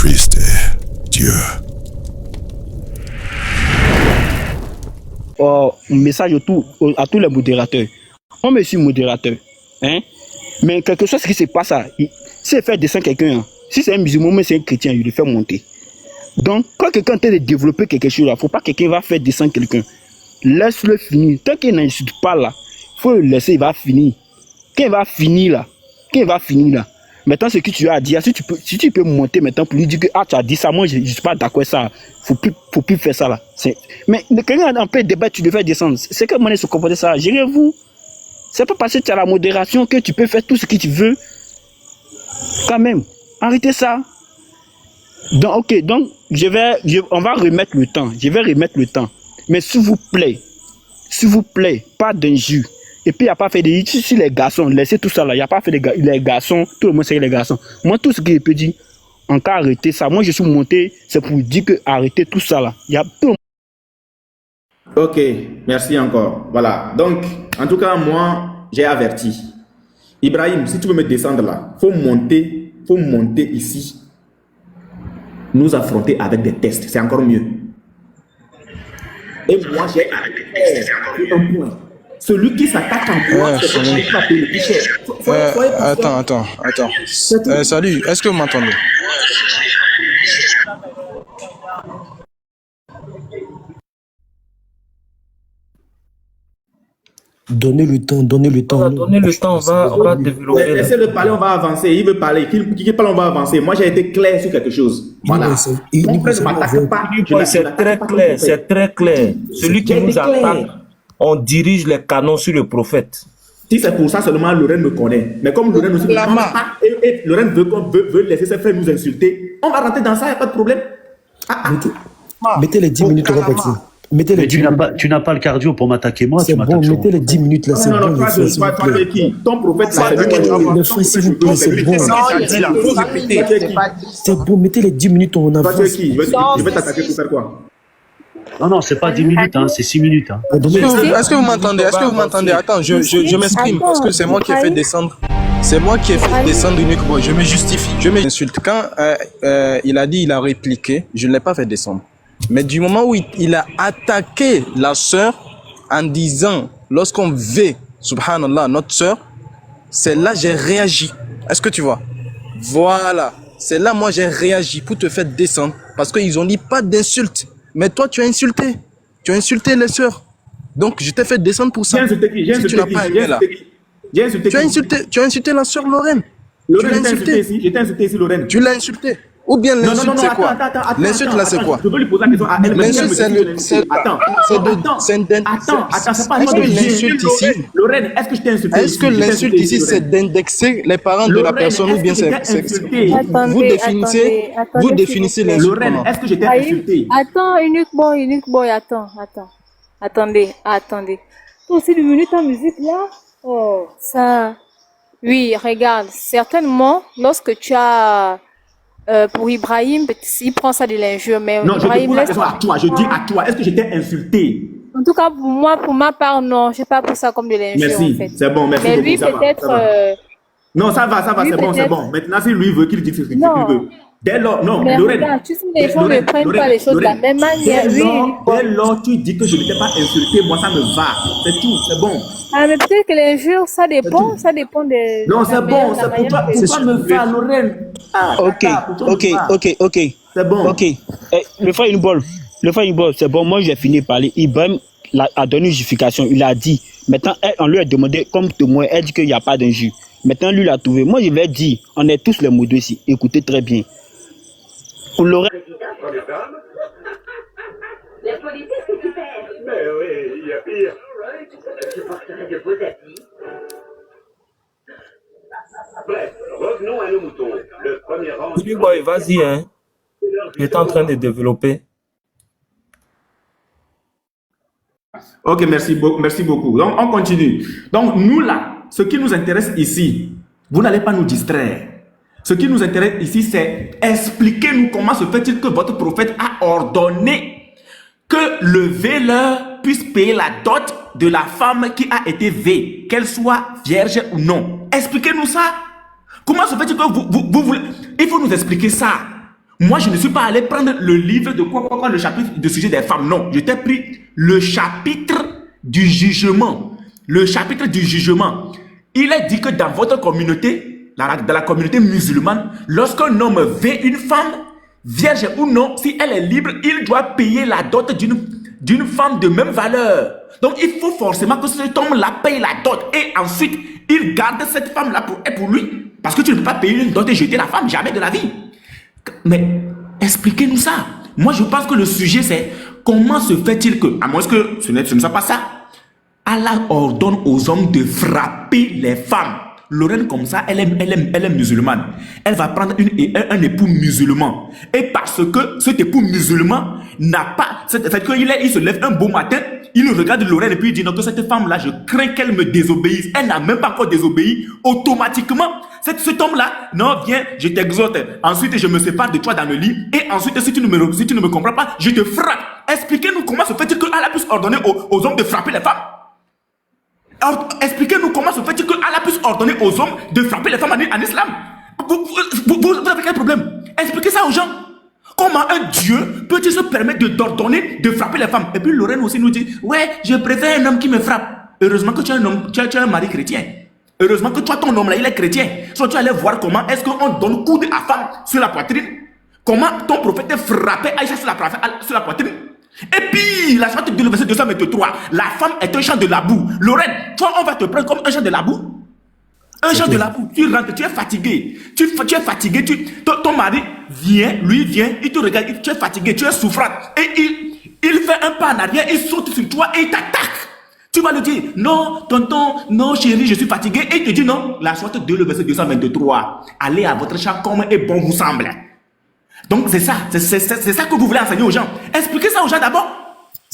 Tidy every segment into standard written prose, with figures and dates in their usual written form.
Christ, Dieu. Message à tous les modérateurs. Moi, je suis modérateur. Hein? Mais quelque chose qui se passe, s'il fait descendre quelqu'un, hein, si c'est un musulman, mais c'est un chrétien, il le fait monter. Donc, quand quelqu'un tente de développer quelque chose, il ne faut pas que quelqu'un va faire descendre quelqu'un. Laisse-le finir. Tant qu'il n'insulte pas là, il faut le laisser, il va finir. Quand il va finir là, maintenant ce que tu as à dire, si tu peux monter maintenant pour lui dire que tu as dit ça, moi je ne suis pas d'accord avec ça, faut plus faire ça là. Mais quelqu'un en peut débattre, tu le fais descendre. C'est que moi se comporter ça, gérez-vous. C'est pas parce que tu as la modération que tu peux faire tout ce que tu veux. Quand même, arrêtez ça. Donc ok, donc on va remettre le temps. Je vais remettre le temps. Mais s'il vous plaît, pas d'injures. Et puis il n'y a pas fait de ici les garçons, laissez tout ça là, il n'y a pas fait les garçons, tout le monde sait les garçons. Moi tout ce que je peux dire, en cas arrêter ça, moi je suis monté, c'est pour dire que arrêtez tout ça là. Il y a tout. Ok, merci encore. Voilà, donc en tout cas moi j'ai averti. Ibrahim, si tu veux me descendre là, faut monter ici. Nous affronter avec des tests, c'est encore mieux. Et moi j'ai arrêté un point. Celui qui s'attaque en moi, c'est celui qui va payer le plus cher. Attends. Salut, est-ce que vous m'entendez? Donnez le temps. Donnez le temps, on va développer. Laissez-le parler, on va avancer. Il veut parler. Qui parle, on va avancer. Moi, j'ai été clair sur quelque chose. Voilà. Mon frère ne m'attaque pas. C'est très clair. Celui qui nous attaque, on dirige les canons sur le prophète. Si c'est pour ça seulement, Lorraine me connaît. Mais comme Lorraine aussi et Lorraine veut laisser ses frères nous insulter, on va rentrer dans ça, il n'y a pas de problème. Mettez les 10 minutes, on va partir. Mais tu n'as pas le cardio pour m'attaquer moi. C'est bon, mettez les 10 minutes là, c'est bon. Non, toi, qui ton prophète, c'est bon, mettez les 10 minutes, on avance. Toi, qui je vais t'attaquer pour faire quoi? Non, c'est pas 10 minutes, hein, c'est 6 minutes. Hein. Est-ce que vous m'entendez? Attends, je m'exprime parce que c'est moi qui ai fait descendre. C'est moi qui ai fait descendre Unique Boy. Je me justifie. Je m'insulte. Quand il a dit, il a répliqué, je ne l'ai pas fait descendre. Mais du moment où il a attaqué la sœur en disant, lorsqu'on veut, subhanallah, notre sœur, c'est là j'ai réagi. Est-ce que tu vois? Voilà. C'est là moi j'ai réagi pour te faire descendre. Parce qu'ils ont dit pas d'insulte. Mais toi tu as insulté. Tu as insulté les sœurs. Donc je t'ai fait descendre pour ça. Tu n'as pas aimé là. Tu as insulté la sœur Lorraine. Je t'ai insulté ici, Lorraine. Tu l'as insulté. Ou bien l'insulte c'est quoi? L'insulte là c'est quoi? Je veux lui poser la question à elle. L'insulte c'est c'est pas est-ce que l'insulte ici, Lorraine, est-ce que je t'ai insulté? Est-ce que l'insulte ici c'est d'indexer les parents de la personne ou bien c'est vous définissez l'insulte? Lorraine, est-ce que je t'ai insulté? Attends, Unique Boy, attends. Attendez. Toi aussi, le minute en musique là? Oh, ça. Oui, regarde, certainement, lorsque tu as. Pour Ibrahim, il prend ça de l'injure, mais non, Ibrahim je te pose la question à toi, je dis à toi, est-ce que je t'ai insulté? En tout cas, pour ma part, non, je n'ai pas pris ça comme de l'injure. Merci, en fait. C'est bon, merci. Mais lui, peut-être. Non, ça va, c'est bon. Maintenant, si lui veut qu'il dise ce qu'il veut. Dès lors, non, mais Lorraine. Regarde, tu sais, les gens ne prennent pas les choses de la même manière. Dès lors, tu dis que je ne t'ai pas insulté, moi, ça me va. C'est tout, c'est bon. Ah, mais peut-être que l'injure, ça dépend de. Non, c'est bon, c'est pour toi. C'est ça me va, Lorraine. Ok. C'est bon. Ok. Le frère une balle, c'est bon. Moi, j'ai fini de parler. Ibrahim a donné une justification. Il a dit. Maintenant, on lui a demandé, comme témoin, elle dit qu'il n'y a pas d'injure. Maintenant, lui, il a trouvé. Moi, je vais dire, on est tous les mots ici. Écoutez très bien. Pour l'oreille. La politique, que tu fais? Mais oui, il y a pire. Je porterai de beaux habits. Bref, revenons à nos moutons. Le premier rang... Unique Boy, vas-y, hein. Il est en train de développer. Ok, merci beaucoup. Donc, on continue. Donc, nous là, ce qui nous intéresse ici, vous n'allez pas nous distraire. Ce qui nous intéresse ici, c'est expliquez-nous comment se fait-il que votre prophète a ordonné que le veleur puisse payer la dot de la femme qui a été vée, qu'elle soit vierge ou non. Expliquez-nous ça. Comment se fait-il que vous voulez... Il faut nous expliquer ça. Moi, je ne suis pas allé prendre le livre de quoi, le chapitre du sujet des femmes. Non, je t'ai pris le chapitre du jugement. Le chapitre du jugement. Il est dit que dans votre communauté, dans la communauté musulmane, lorsqu'un homme veut une femme, vierge ou non, si elle est libre, il doit payer la dot d'une femme de même valeur. Donc, il faut forcément que cet homme-là paye la dot. Et ensuite, il garde cette femme-là pour lui. Parce que tu ne peux pas payer une dot et jeter la femme, jamais de la vie. Mais expliquez-nous ça. Moi, je pense que le sujet, c'est comment se fait-il que, à moins que ce ne soit pas ça, Allah ordonne aux hommes de frapper les femmes. Lorraine, comme ça, elle est musulmane. Elle va prendre un époux musulman. Et parce que cet époux musulman n'a pas... C'est qu'il se lève un beau matin, il regarde Lorraine et puis il dit non, que cette femme-là, je crains qu'elle me désobéisse. Elle n'a même pas encore désobéi. Automatiquement, cet homme-là, non, viens, je t'exhorte. Ensuite, je me sépare de toi dans le lit. Et ensuite, si tu ne me comprends pas, je te frappe. Expliquez-nous comment se fait-il que Allah puisse ordonner aux hommes de frapper les femmes. Expliquez-nous comment se fait-il que Allah puisse ordonner aux hommes de frapper les femmes en islam. Vous avez quel problème? Expliquez ça aux gens. Comment un Dieu peut-il se permettre d'ordonner de frapper les femmes? Et puis Lorraine aussi nous dit, ouais, je préfère un homme qui me frappe. Heureusement que tu as un mari chrétien. Heureusement que toi, ton homme là, il est chrétien. Soit tu allais voir comment est-ce qu'on donne coude à femme sur la poitrine. Comment ton prophète frappait Aïcha sur la poitrine. Et puis, la suite du verset 223, la femme est un champ de la boue. Lorraine, toi, on va te prendre comme un champ de la boue. Un champ de la boue. Tu rentres, tu es fatigué. Tu es fatigué. Ton mari vient, il te regarde, tu es fatigué, tu es souffrante. Et il fait un pas en arrière, il saute sur toi et il t'attaque. Tu vas lui dire, non, tonton, non, chérie, je suis fatigué. Et il te dit, non, la suite du verset 223, allez à votre champ comme et bon vous semble. Donc c'est ça que vous voulez enseigner aux gens. Expliquez ça aux gens d'abord.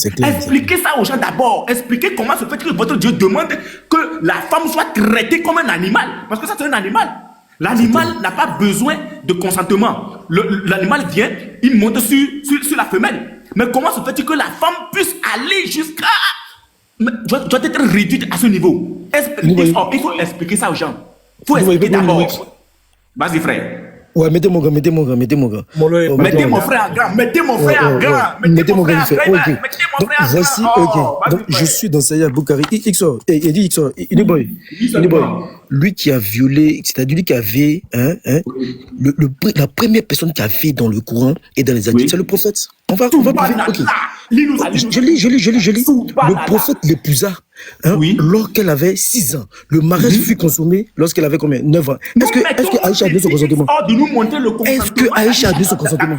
Expliquez ça aux gens d'abord. Expliquez comment se fait que votre Dieu demande que la femme soit traitée comme un animal. Parce que ça, c'est un animal. L'animal n'a pas besoin de consentement. L'animal vient, il monte sur la femelle. Mais comment se fait-il que la femme puisse aller jusqu'à... doit être réduite à ce niveau? Il faut expliquer ça aux gens. Il faut expliquer d'abord. Vas-y, frère. Ouais, mettez mon gars. Mettez mon frère en grand. Mettez mon frère en grand. Mettez mon gars. Ok. Donc, voici, ok. Donc, je suis dans Sayed Boukari. XO. Il dit XO. Il est boy. Lui qui a violé, c'est-à-dire lui qui avait, la première personne qui a fait dans le Coran et dans les hadiths, c'est le prophète. On va ok. Je lis. Le prophète l'épousa. Lorsqu'elle avait 6 ans. Le mariage fut consommé lorsqu'elle avait combien? 9 ans. Est-ce que Aïcha a donné son consentement? Est-ce que Aïcha a donné son consentement?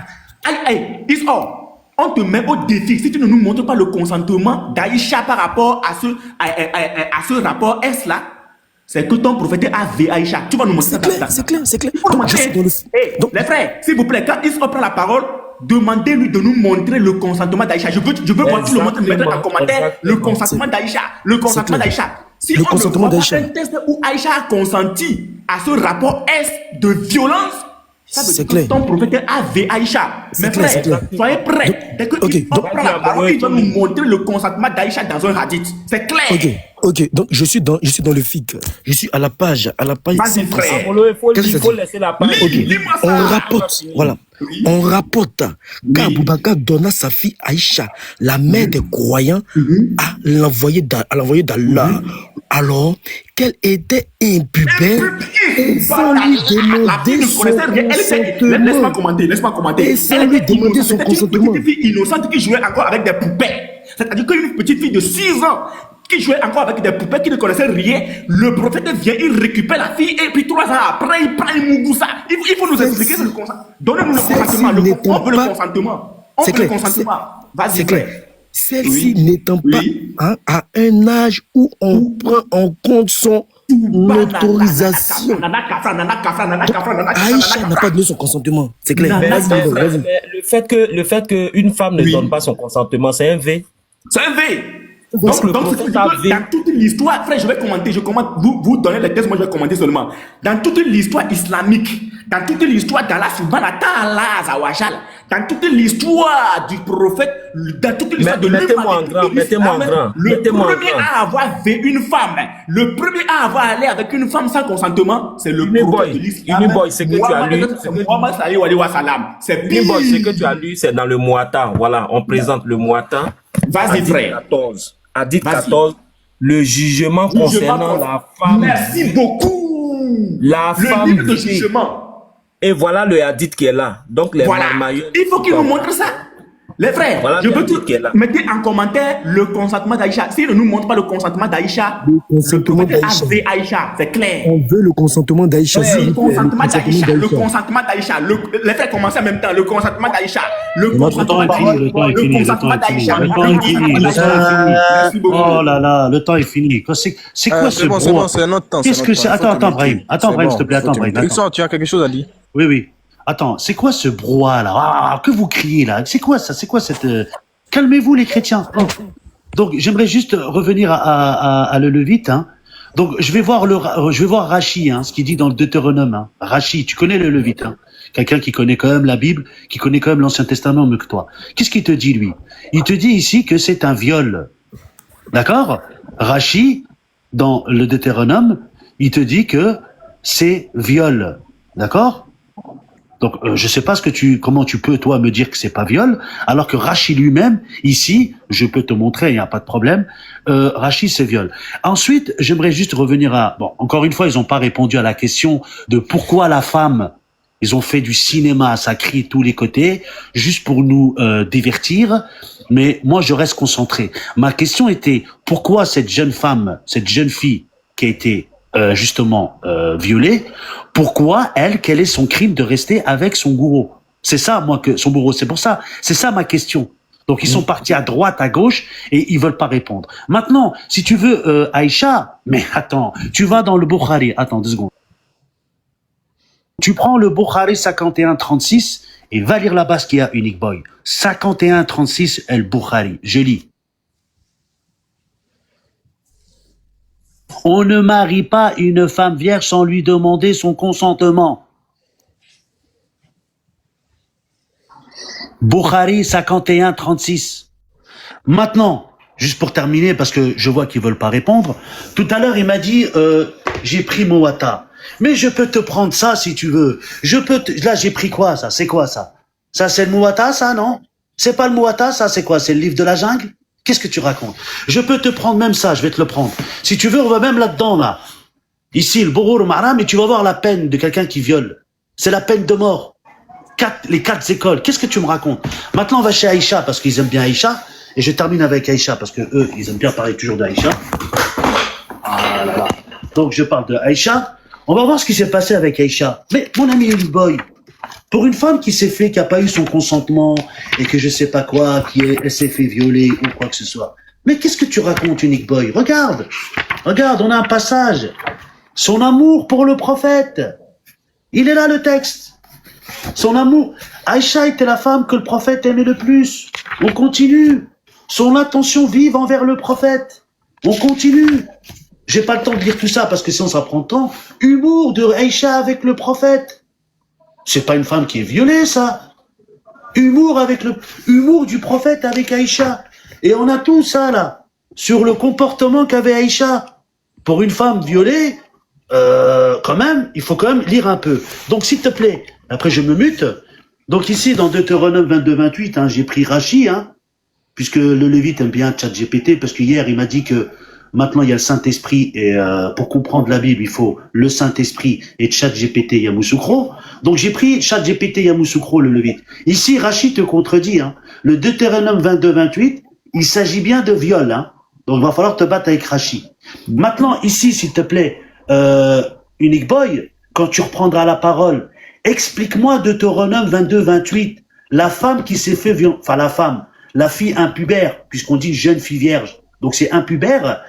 On te met au défi. Si tu ne nous montres pas le consentement d'Aïcha par rapport à ce rapport S-là, c'est que ton prophète a vu Aïcha. Tu vas nous montrer ça. C'est clair. Donc, les frères, s'il vous plaît, quand Isra prend la parole, demandez-lui de nous montrer le consentement d'Aïcha. Je veux voir tu le montres maintenant en commentaire, le consentement d'Aïcha. Le consentement d'Aïcha. Si on ne voit pas un test où Aïcha a consenti à ce rapport S de violence, ça veut dire que ton prophète a vu Aïcha. Mes frères, soyez prêts. Dès qu'il prend la parole, il va nous montrer le consentement d'Aïcha dans un hadith. C'est clair. Ok, donc je suis dans le FIC. Je suis à la page. Vas-y, frère. Il faut laisser la page. On rapporte qu'Aboubacar donna sa fille Aïcha, la mère des croyants, à l'envoyer d'Allah. Alors qu'elle était impubère, et sans lui demander son consentement. Laisse-moi commenter. Et sans lui demander son consentement. Une petite fille innocente qui jouait encore avec des poupées. C'est-à-dire qu'une petite fille de 6 ans qui jouait encore avec des poupées qui ne connaissaient rien, le prophète vient, il récupère la fille et puis 3 ans après, il prend une mougoussa. Il faut nous expliquer le consentement. Donnez-nous le consentement. On veut le consentement. C'est clair. Vas-y, frère. Celle-ci n'étant pas à un âge où on prend en compte son autorisation. Aïcha n'a pas donné son consentement. C'est clair. Le fait qu'une femme ne donne pas son consentement, c'est un V. C'est un V. Donc dans toute l'histoire, frère, je commente, vous donnez les textes, moi je vais commenter seulement. Dans toute l'histoire islamique, dans toute l'histoire d'Allah subhanahu wa ta'ala, dans toute l'histoire du prophète, dans toute l'histoire de Mettez-moi en grand, mettez-moi en grand. le premier à avoir vu une femme, le premier à avoir allé avec une femme sans consentement, c'est le prophète de l'islam. Uniboy, c'est que tu as lu. Muhammad sallallahu alayhi wa sallam. C'est pire. Uniboy, ce que tu as lu, c'est dans le Muwatta. Voilà, on présente le Muwatta. Vas-y, frère. Hadith 14, le jugement concernant la femme. Merci beaucoup. La femme. Le livre de jugement. Et voilà le hadith qui est là. Donc les marmailleurs. Il faut qu'il nous montre ça. Les frères, voilà je peux tout mettez en commentaire le consentement d'Aïcha. S'il ne nous montre pas le consentement d'Aïcha, le prophète a fait Aïcha, c'est clair. On veut le consentement d'Aïcha. Le consentement d'Aïcha, le consentement d'Aïcha. Les frères commencent en même temps. Le consentement d'Aïcha. Le consentement d'Aïcha. Le temps est fini. Merci beaucoup. Oh là là, le temps est fini. C'est quoi ce C'est bon, c'est notre temps. Qu'est-ce que c'est? Attends, Brahim. Attends, Brahim, s'il te plaît. Attends, Brahim. Ixor, tu as quelque chose à dire? Oui. Attends, c'est quoi ce brouhaha là? Ah, que vous criez là? C'est quoi ça? C'est quoi cette... Calmez-vous les chrétiens. Oh. Donc j'aimerais juste revenir à le Lévite. Hein. Donc je vais voir Rachi, hein, ce qu'il dit dans le Deutéronome. Hein. Rachi, tu connais le Lévite, hein. Quelqu'un qui connaît quand même la Bible, qui connaît quand même l'Ancien Testament mieux que toi. Qu'est-ce qu'il te dit lui? Il te dit ici que c'est un viol. D'accord? Rachi, dans le Deutéronome, il te dit que c'est viol. D'accord? Donc, je sais pas comment tu peux, toi, me dire que c'est pas viol, alors que Rachi lui-même, ici, je peux te montrer, il n'y a pas de problème, Rachi, c'est viol. Ensuite, j'aimerais juste revenir bon, encore une fois, ils n'ont pas répondu à la question de pourquoi la femme, ils ont fait du cinéma, ça crie de tous les côtés, juste pour nous divertir, mais moi, je reste concentré. Ma question était, pourquoi cette jeune femme, cette jeune fille qui a été justement violée, pourquoi quel est son crime de rester avec son bourreau? C'est ça, son bourreau, c'est pour ça, c'est ça ma question. Donc ils sont partis à droite, à gauche, et ils veulent pas répondre. Maintenant, si tu veux Aïcha, mais attends, tu vas dans le Bukhari, attends 2 secondes. Tu prends le Bukhari 51-36 et va lire là-bas ce qu'il y a, Unique Boy. 51-36, El Bukhari, je lis. On ne marie pas une femme vierge sans lui demander son consentement. Bukhari 51-36. Maintenant, juste pour terminer, parce que je vois qu'ils veulent pas répondre, tout à l'heure il m'a dit j'ai pris Muwatta. Mais je peux te prendre ça si tu veux. Là j'ai pris quoi ça? C'est quoi ça? Ça c'est le Muwatta ça, non? C'est pas le Muwatta ça, c'est quoi? C'est le livre de la jungle? Qu'est-ce que tu racontes? Je peux te prendre même ça, je vais te le prendre. Si tu veux, on va même là-dedans, là. Ici, le Bourou, le Mahram, mais tu vas voir la peine de quelqu'un qui viole. C'est la peine de mort. Les 4 écoles. Qu'est-ce que tu me racontes? Maintenant, on va chez Aïcha, parce qu'ils aiment bien Aïcha. Et je termine avec Aïcha, parce que eux, ils aiment bien parler toujours d'Aïcha. Ah là là. Donc, je parle de Aïcha. On va voir ce qui s'est passé avec Aïcha. Mais, mon ami Lil Boy, pour une femme qui n'a pas eu son consentement, et que je sais pas quoi, elle s'est fait violer ou quoi que ce soit. Mais qu'est-ce que tu racontes, Unique Boy? Regarde, on a un passage. Son amour pour le prophète. Il est là, le texte. Son amour. Aïcha était la femme que le prophète aimait le plus. On continue. Son attention vive envers le prophète. On continue. J'ai pas le temps de lire tout ça, parce que sinon ça prend le temps. Humour de Aïcha avec le prophète. C'est pas une femme qui est violée, ça. Humour du prophète avec Aïcha. Et on a tout ça, là, sur le comportement qu'avait Aïcha. Pour une femme violée, quand même, il faut quand même lire un peu. Donc, s'il te plaît, après je me mute. Donc ici, dans Deutéronome 22-28, hein, j'ai pris Rachi, hein, puisque le Lévite aime bien ChatGPT, parce que hier, il m'a dit que maintenant, il y a le Saint-Esprit, et pour comprendre la Bible, il faut le Saint-Esprit et ChatGPT Yamoussoukro. Donc, j'ai pris ChatGPT Yamoussoukro, le Lévite. Ici, Rachi te contredit. Hein. Le Deutéronome 22-28, il s'agit bien de viol. Hein. Donc, il va falloir te battre avec Rachi. Maintenant, ici, s'il te plaît, Unique Boy, quand tu reprendras la parole, explique-moi Deutéronome 22-28, la femme qui s'est fait violer, enfin la fille impubère, puisqu'on dit jeune fille vierge. Donc c'est impubère.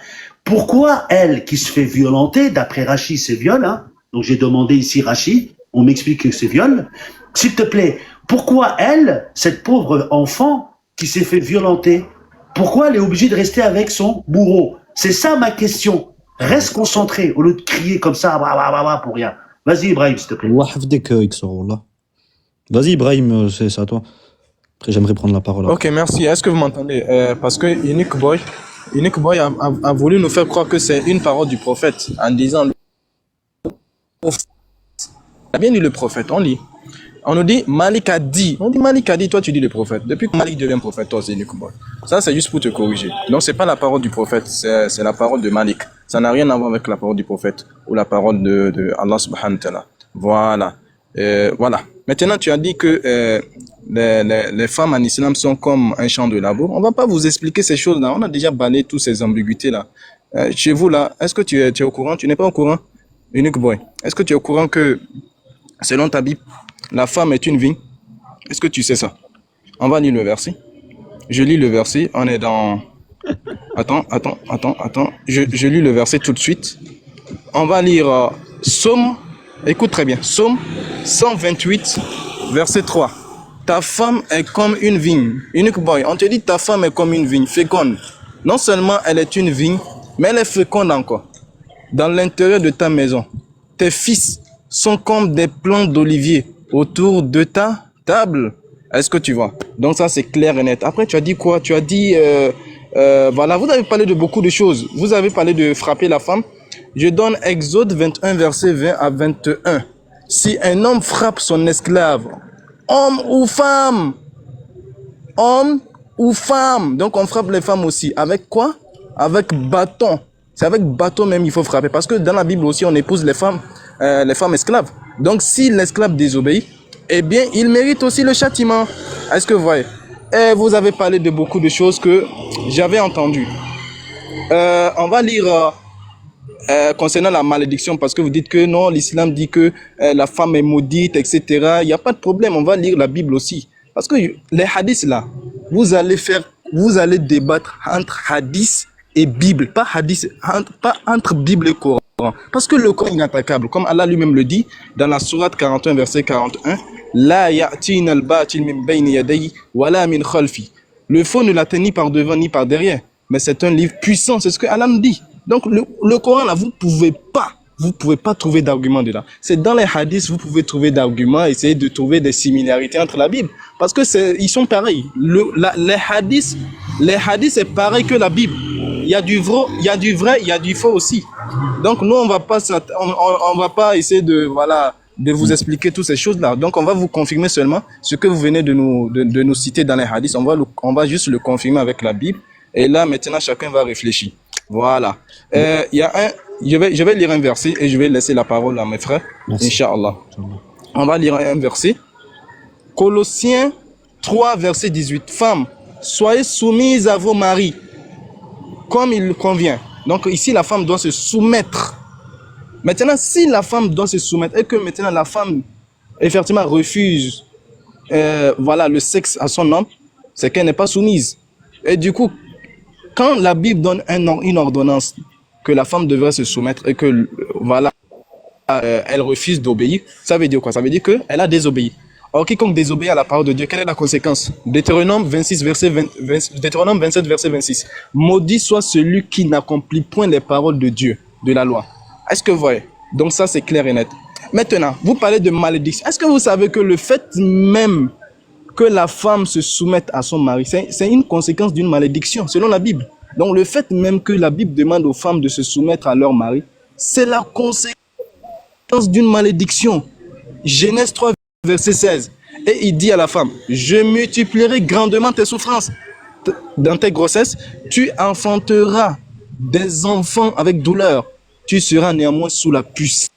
Pourquoi elle qui se fait violenter, d'après Rachi c'est viol, hein, donc j'ai demandé ici Rachi, on m'explique que c'est viol. S'il te plaît, pourquoi elle, cette pauvre enfant qui s'est fait violenter, pourquoi elle est obligée de rester avec son bourreau? C'est ça ma question. Reste concentré au lieu de crier comme ça, pour rien. Vas-y Ibrahim, s'il te plaît. Vas-y Ibrahim, c'est à toi. Après, j'aimerais prendre la parole. Ok, merci. Est-ce que vous m'entendez? Parce que Unique Boy a voulu nous faire croire que c'est une parole du prophète en disant il a bien dit le prophète, on lit. On nous dit Malik a dit. On dit Malik a dit, toi tu dis le prophète. Depuis que Malik devient prophète, toi c'est Unique Boy. Ça c'est juste pour te corriger. Donc c'est pas la parole du prophète, c'est la parole de Malik. Ça n'a rien à voir avec la parole du prophète ou la parole de Allah subhanahu wa ta'ala. Voilà. Voilà. Maintenant, tu as dit que les femmes en islam sont comme un champ de labour. On va pas vous expliquer ces choses-là. On a déjà balayé toutes ces ambiguïtés-là. Chez vous, là, est-ce que tu es au courant? Tu n'es pas au courant? Unique Boy. Est-ce que tu es au courant que, selon ta Bible, la femme est une vigne? Est-ce que tu sais ça? On va lire le verset. Je lis le verset. On est dans... Attends. Je lis le verset tout de suite. On va lire Psaume... Écoute très bien. Psaume 128, verset 3. Ta femme est comme une vigne. Unique Boy, on te dit ta femme est comme une vigne, féconde. Non seulement elle est une vigne, mais elle est féconde encore. Dans l'intérieur de ta maison, tes fils sont comme des plants d'olivier autour de ta table. Est-ce que tu vois? Donc ça c'est clair et net. Après tu as dit quoi? Tu as dit, voilà, vous avez parlé de beaucoup de choses. Vous avez parlé de frapper la femme. Je donne Exode 21, verset 20 à 21. Si un homme frappe son esclave, homme ou femme, donc on frappe les femmes aussi. Avec quoi? Avec bâton. C'est avec bâton même il faut frapper. Parce que dans la Bible aussi, on épouse les femmes esclaves. Donc si l'esclave désobéit, eh bien, il mérite aussi le châtiment. Est-ce que vous voyez? Et vous avez parlé de beaucoup de choses que j'avais entendues. On va lire... concernant la malédiction, parce que vous dites que non, l'islam dit que la femme est maudite, etc. Il n'y a pas de problème, on va lire la Bible aussi. Parce que les hadiths là, vous allez débattre entre hadith et Bible, pas entre Bible et Coran. Parce que le Coran est inattaquable, comme Allah lui-même le dit dans la sourate 41, verset 41. La ya'tina al-batil min bayni yadayhi wala min khalfi. Le faux ne l'atteint ni par devant ni par derrière, mais c'est un livre puissant, c'est ce que Allah nous dit. Donc le Coran là, vous pouvez pas trouver d'arguments dedans. C'est dans les hadiths vous pouvez trouver d'arguments, essayer de trouver des similarités entre la Bible, parce que ils sont pareils. Les hadiths c'est pareil que la Bible. Il y a du vrai, il y a du faux aussi. Donc nous on va pas essayer de vous expliquer toutes ces choses là. Donc on va vous confirmer seulement ce que vous venez de nous citer dans les hadiths. On va juste le confirmer avec la Bible. Et là maintenant chacun va réfléchir. Voilà. Je vais lire un verset et je vais laisser la parole à mes frères. Inch'Allah. On va lire un verset. Colossiens 3, verset 18. Femmes, soyez soumises à vos maris, comme il convient. Donc ici, la femme doit se soumettre. Maintenant, si la femme doit se soumettre et que maintenant la femme, effectivement, refuse le sexe à son homme, c'est qu'elle n'est pas soumise. Et du coup, quand la Bible donne une ordonnance que la femme devrait se soumettre et que elle refuse d'obéir, ça veut dire quoi? Ça veut dire qu'elle a désobéi. Or, quiconque désobéit à la parole de Dieu, quelle est la conséquence? Deutéronome 27, verset 26. Maudit soit celui qui n'accomplit point les paroles de Dieu, de la loi. Est-ce que vous voyez? Donc ça, c'est clair et net. Maintenant, vous parlez de malédiction. Est-ce que vous savez que le fait même que la femme se soumette à son mari, c'est une conséquence d'une malédiction, selon la Bible. Donc le fait même que la Bible demande aux femmes de se soumettre à leur mari, c'est la conséquence d'une malédiction. Genèse 3, verset 16. Et il dit à la femme, je multiplierai grandement tes souffrances. Dans tes grossesses, tu enfanteras des enfants avec douleur. Tu seras néanmoins sous la puissance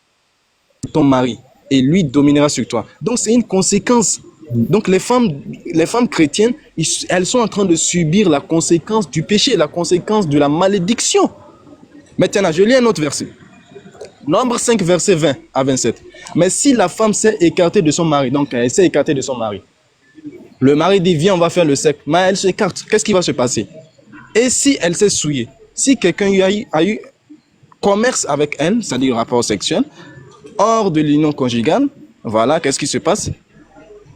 de ton mari et lui dominera sur toi. Donc c'est une conséquence. Donc les femmes chrétiennes, elles sont en train de subir la conséquence du péché, la conséquence de la malédiction. Maintenant, je lis un autre verset. Nombre 5, verset 20 à 27. Mais si la femme s'est écartée de son mari, donc elle s'est écartée de son mari, le mari dit, viens, on va faire le sexe, mais elle s'écarte, qu'est-ce qui va se passer? Et si elle s'est souillée, si quelqu'un a eu commerce avec elle, c'est-à-dire rapport sexuel, hors de l'union conjugale, voilà, qu'est-ce qui se passe?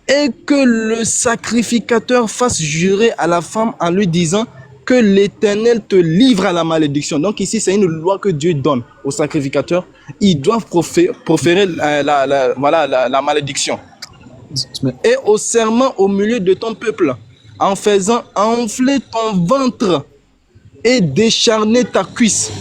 Et que le sacrificateur fasse jurer à la femme en lui disant que l'Éternel te livre à la malédiction. Donc ici, c'est une loi que Dieu donne aux sacrificateurs. Ils doivent proférer la malédiction. Et au serment au milieu de ton peuple. en faisant enfler ton ventre et décharner ta cuisse,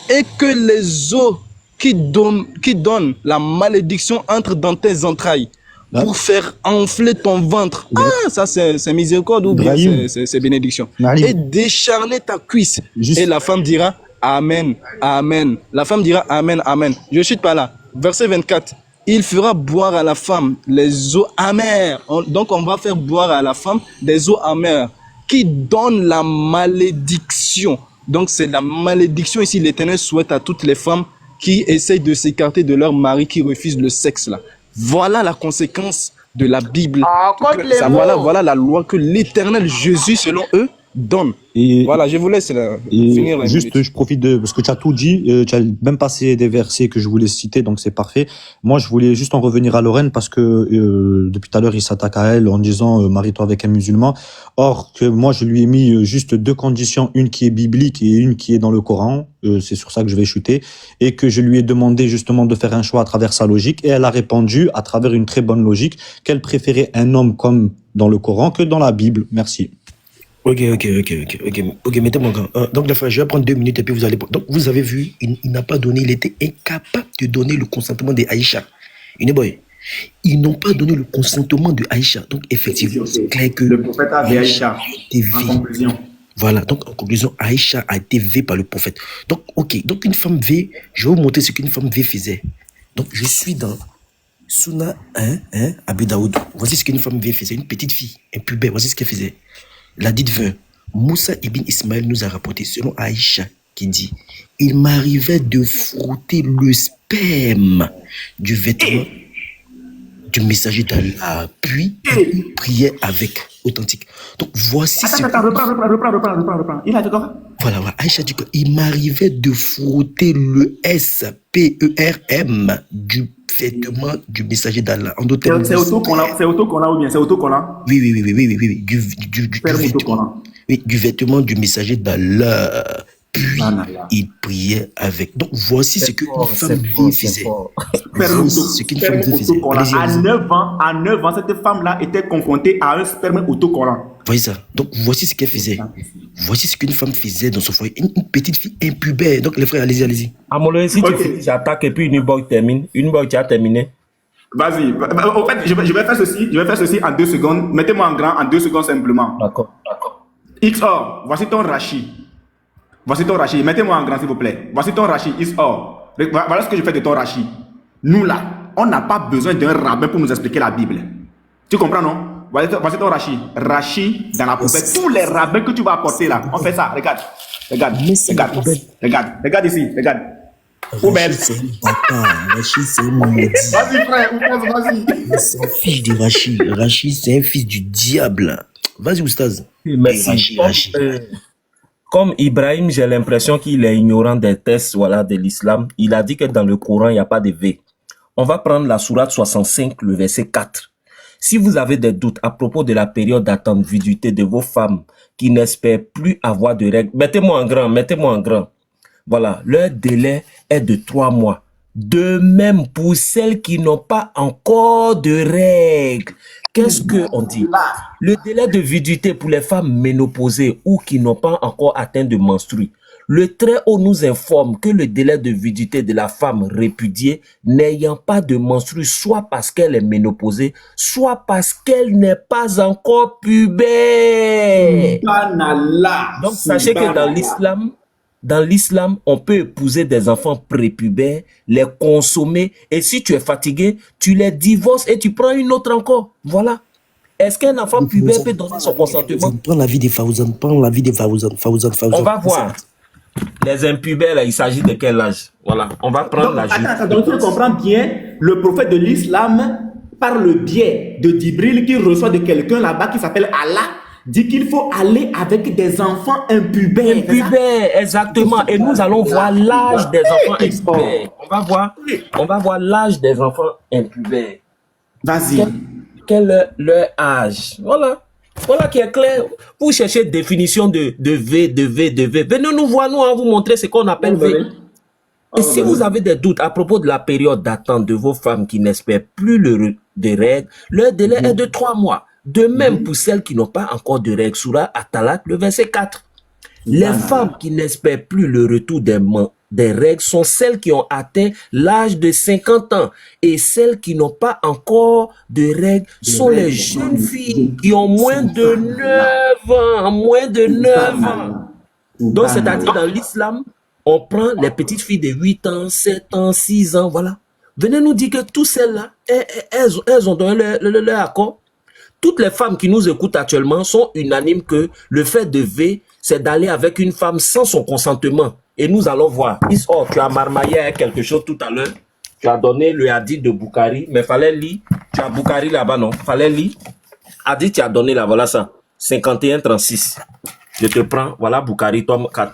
et que les eaux qui donnent la malédiction entrent dans tes entrailles pour faire enfler ton ventre. Ah, ça c'est miséricorde ou bien c'est bénédiction. Et décharner ta cuisse. Et la femme dira Amen, Amen. La femme dira Amen, Amen. Je ne chute pas là. Verset 24. Il fera boire à la femme les eaux amères. Donc on va faire boire à la femme des eaux amères qui donnent la malédiction. Donc c'est la malédiction ici. L'Éternel souhaite à toutes les femmes qui essayent de s'écarter de leur mari, qui refusent le sexe là. Voilà la conséquence de la Bible. Voilà la loi que l'Éternel Jésus, selon eux, donne. Et voilà, je vous laisse finir. Juste, je profite parce que tu as tout dit, tu as même passé des versets que je voulais citer, donc c'est parfait. Moi, je voulais juste en revenir à Lorraine parce que depuis tout à l'heure, il s'attaque à elle en disant marie-toi avec un musulman. Or, que moi, je lui ai mis juste deux conditions, une qui est biblique et une qui est dans le Coran. C'est sur ça que je vais chuter. Et que je lui ai demandé justement de faire un choix à travers sa logique. Et elle a répondu à travers une très bonne logique qu'elle préférait un homme comme dans le Coran que dans la Bible. Merci. Ok, mettez-moi en grand. Donc, la fois, je vais prendre 2 minutes et puis vous allez... Donc, vous avez vu, il n'a pas donné, il était incapable de donner le consentement de Aïcha. Ils n'ont pas donné le consentement de Aïcha. Donc, effectivement, c'est clair que... Le prophète avait Aïcha, en conclusion. Voilà, donc en conclusion, Aïcha a été vue par le prophète. Donc, ok, donc une femme V, je vais vous montrer ce qu'une femme V faisait. Donc, je suis dans Sunna 1, Abu Daoud. Voici ce qu'une femme V faisait, une petite fille, un pubère, voici ce qu'elle faisait. La dite veuve, Moussa ibn Ismaël nous a rapporté, selon Aïcha, qui dit, il m'arrivait de frotter le sperme du vêtement du messager d'Allah, puis il priait avec. Authentique. Donc voici ce Attends, reprends. Il a dit quoi? Voilà, Aïcha dit qu'il m'arrivait de frotter le SPERM du vêtement du messager d'Allah. C'est autocollant ou bien c'est autocollant? Oui. Du vêtement du messager d'Allah. Puis il priait avec. Donc voici ce qu'une femme faisait. Ce qu'une femme faisait. À 9 ans, cette femme-là était confrontée à un sperme autocollant. Voyez ça. Donc voici ce qu'elle faisait. Voici ce qu'une femme faisait dans son foyer. Une petite fille impubère. Donc les frères, allez-y. Amolo, si tu finis, j'attaque et puis une boy termine. Une boy qui a terminé. Vas-y. En fait, je vais faire ceci en 2 secondes. Mettez-moi en grand en 2 secondes simplement. D'accord. XOR, voici ton rachis. Mettez-moi en grand s'il vous plaît. Voici ton rachis, XOR. Voilà ce que je fais de ton rachis. Nous là, on n'a pas besoin d'un rabbin pour nous expliquer la Bible. Tu comprends, non? Voici ton rachis. Rachis dans la poubelle. Tous les rabbins que tu vas apporter là, on fait ça. Regarde ici, regarde. Poubelle. Rachid, c'est un maudit. Vas-y frère, vas-y. Il s'en fiche de Rachid. Rachid, c'est un fils du diable. Vas-y, Oustaz. Merci. Comme Ibrahim, j'ai l'impression qu'il est ignorant des tests de l'islam. Il a dit que dans le Coran, il n'y a pas de V. On va prendre la sourate 65, le verset 4. Si vous avez des doutes à propos de la période d'attente-viduité de vos femmes qui n'espèrent plus avoir de règles, mettez-moi en grand. Voilà, leur délai est de 3 mois. De même pour celles qui n'ont pas encore de règles. Qu'est-ce qu'on dit? Le délai de viduité pour les femmes ménopausées ou qui n'ont pas encore atteint de menstrues. Le Très-Haut nous informe que le délai de viduité de la femme répudiée n'ayant pas de menstrues, soit parce qu'elle est ménopausée, soit parce qu'elle n'est pas encore pubère. Donc sachez que dans l'islam, on peut épouser des enfants prépubères, les consommer, et si tu es fatigué, tu les divorces et tu prends une autre encore. Voilà. Est-ce qu'un enfant pubère peut donner son consentement? Prends la vie des Faouzan. On va voir. Les impubères, là, il s'agit de quel âge? Voilà. On va prendre l'âge. Donc tu comprends bien, le prophète de l'islam, par le biais de Djibril qui reçoit de quelqu'un là-bas qui s'appelle Allah, dit qu'il faut aller avec des enfants impubères. Exactement. Et nous allons voir l'âge des enfants impubères. On va voir l'âge des enfants impubères. Vas-y. Quel est leur âge? Voilà. Voilà qui est clair. Vous cherchez définition de V. Venez nous voir, nous allons vous montrer ce qu'on appelle V. Et si vous avez des doutes à propos de la période d'attente de vos femmes qui n'espèrent plus de règles, leur délai est de 3 mois. De même pour celles qui n'ont pas encore de règles. Surah At-Talaq, le verset 4. Les femmes qui n'espèrent plus le retour des règles sont celles qui ont atteint l'âge de 50 ans. Et celles qui n'ont pas encore de règles sont les jeunes filles qui ont moins de 9 ans. Moins de 9 ans. Donc, c'est-à-dire dans l'islam, on prend les petites filles de 8 ans, 7 ans, 6 ans, voilà. Venez nous dire que toutes celles-là, elles ont donné leur accord. Toutes les femmes qui nous écoutent actuellement sont unanimes que le fait de V, c'est d'aller avec une femme sans son consentement. Et nous allons voir. Oh, tu as marmaillé avec quelque chose tout à l'heure. Tu as donné le hadith de Bukhari, mais fallait lire. Tu as Bukhari là-bas, non? Fallait lire. Hadith, tu as donné là, voilà ça. 51-36. Je te prends, voilà Bukhari, tome 4.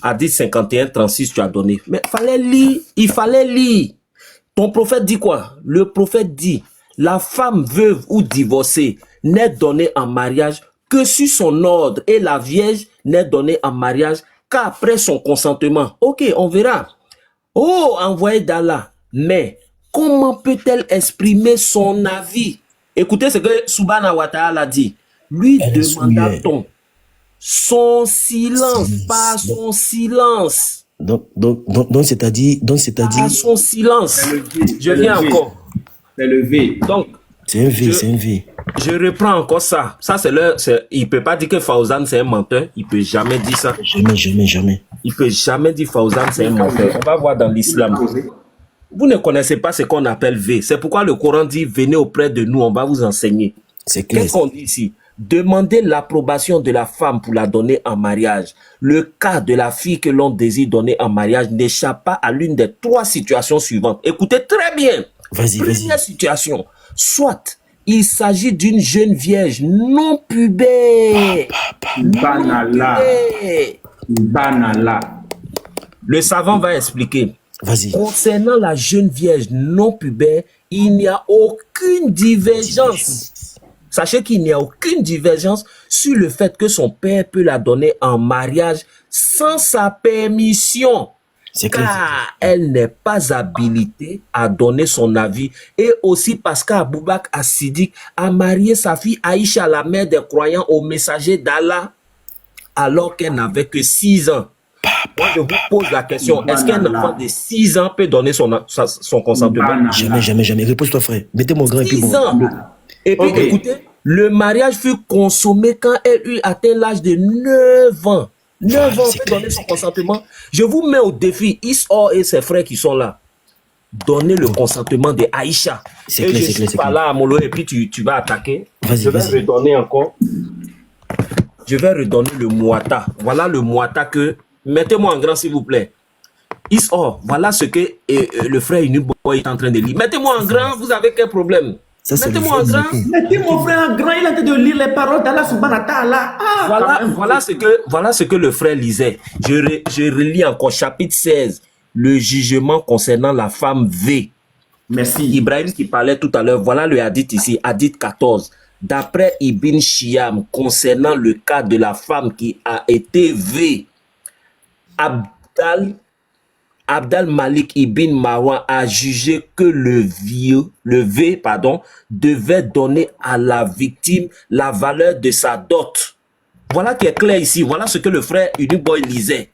Hadith 51-36, tu as donné. Mais fallait lire, il fallait lire. Ton prophète dit quoi? Le prophète dit, la femme veuve ou divorcée n'est donnée en mariage que sur son ordre et la vierge n'est donnée en mariage qu'après son consentement. Ok, on verra. Oh, envoyé d'Allah. Mais comment peut-elle exprimer son avis? Écoutez ce que Subhanahu wa ta'ala dit. Lui demanda-t-on son silence, pas son silence. Donc c'est-à-dire. Pas son silence. Je viens encore. C'est le V. Donc, c'est un V, c'est un V. Je reprends encore ça. Ça, il peut pas dire que Fawzan, c'est un menteur. Il peut jamais dire ça. Jamais. Il peut jamais dire Fawzan, c'est un menteur. On va voir dans l'islam. Vous ne connaissez pas ce qu'on appelle V. C'est pourquoi le Coran dit, venez auprès de nous, on va vous enseigner. C'est clair. Qu'est-ce qu'on dit ici? Demandez l'approbation de la femme pour la donner en mariage. Le cas de la fille que l'on désire donner en mariage n'échappe pas à l'une des 3 situations suivantes. Écoutez très bien. Première situation. Soit il s'agit d'une jeune vierge non pubère. Banala. Le savant va expliquer. Vas-y. Concernant la jeune vierge non pubère, il n'y a aucune divergence. Sachez qu'il n'y a aucune divergence sur le fait que son père peut la donner en mariage sans sa permission. Car elle n'est pas habilitée à donner son avis. Et aussi parce qu'Abou Bakr as-Siddiq a marié sa fille Aïcha, la mère des croyants, au messager d'Allah, alors qu'elle n'avait que 6 ans. Moi, je vous pose la question, est-ce qu'un enfant de 6 ans peut donner son consentement? Jamais. Repose-toi, frère. Mettez mon grand et puis bon. 6 ans. Et puis, écoutez, le mariage fut consommé quand elle eut atteint l'âge de 9 ans. 9 ans, on peut donner son consentement. Je vous mets au défi, Isor et ses frères qui sont là. Donnez le consentement de Aïcha. C'est clair, je suis pas là à Molo et puis tu vas attaquer. Je vais redonner encore. Je vais redonner le Mouata. Voilà le Mouata que... Mettez-moi en grand, s'il vous plaît. Isor, voilà ce que le frère Inuboy est en train de lire. Mettez-moi en grand, vous avez quel problème? Mettez-moi en grand. Mettez mon frère en grand, il est en train de lire les paroles d'Allah subhanahu wa ta'ala. Voilà ce que le frère lisait. Je relis encore chapitre 16, le jugement concernant la femme V. Merci. Ibrahim qui parlait tout à l'heure, voilà le hadith ici, hadith 14. D'après Ibn Shihab, concernant le cas de la femme qui a été V, Abdal Malik ibn Marwan a jugé que le V devait donner à la victime la valeur de sa dot. Voilà qui est clair ici. Voilà ce que le frère Unuboy lisait.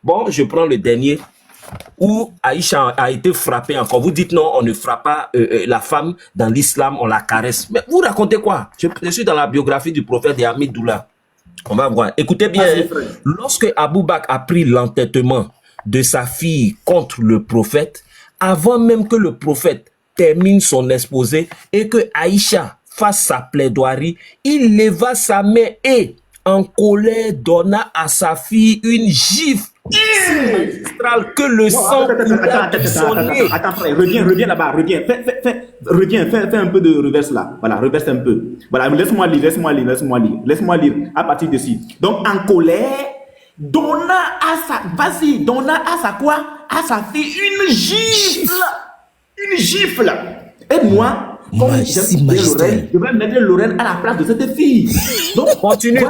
Bon, je prends le dernier où Aïcha a été frappée encore. Vous dites non, on ne frappe pas la femme dans l'islam, on la caresse. Mais vous racontez quoi? Je suis dans la biographie du prophète Hamid Doula. On va voir. Écoutez bien. Lorsque Abou Bakr a pris l'entêtement de sa fille contre le prophète, avant même que le prophète termine son exposé et que Aïcha fasse sa plaidoirie, il leva sa main et, en colère, donna à sa fille une gifle magistrale que le sang coula de son nez. Attends, frère, reviens là-bas, reviens. Fais un peu de reverse là. Voilà, reverse un peu. Voilà, laisse-moi lire à partir d'ici. Donc, en colère, donna à sa quoi? À sa fille une gifle. Et moi, comme je vais mettre Lorraine à la place de cette fille. Donc, continue,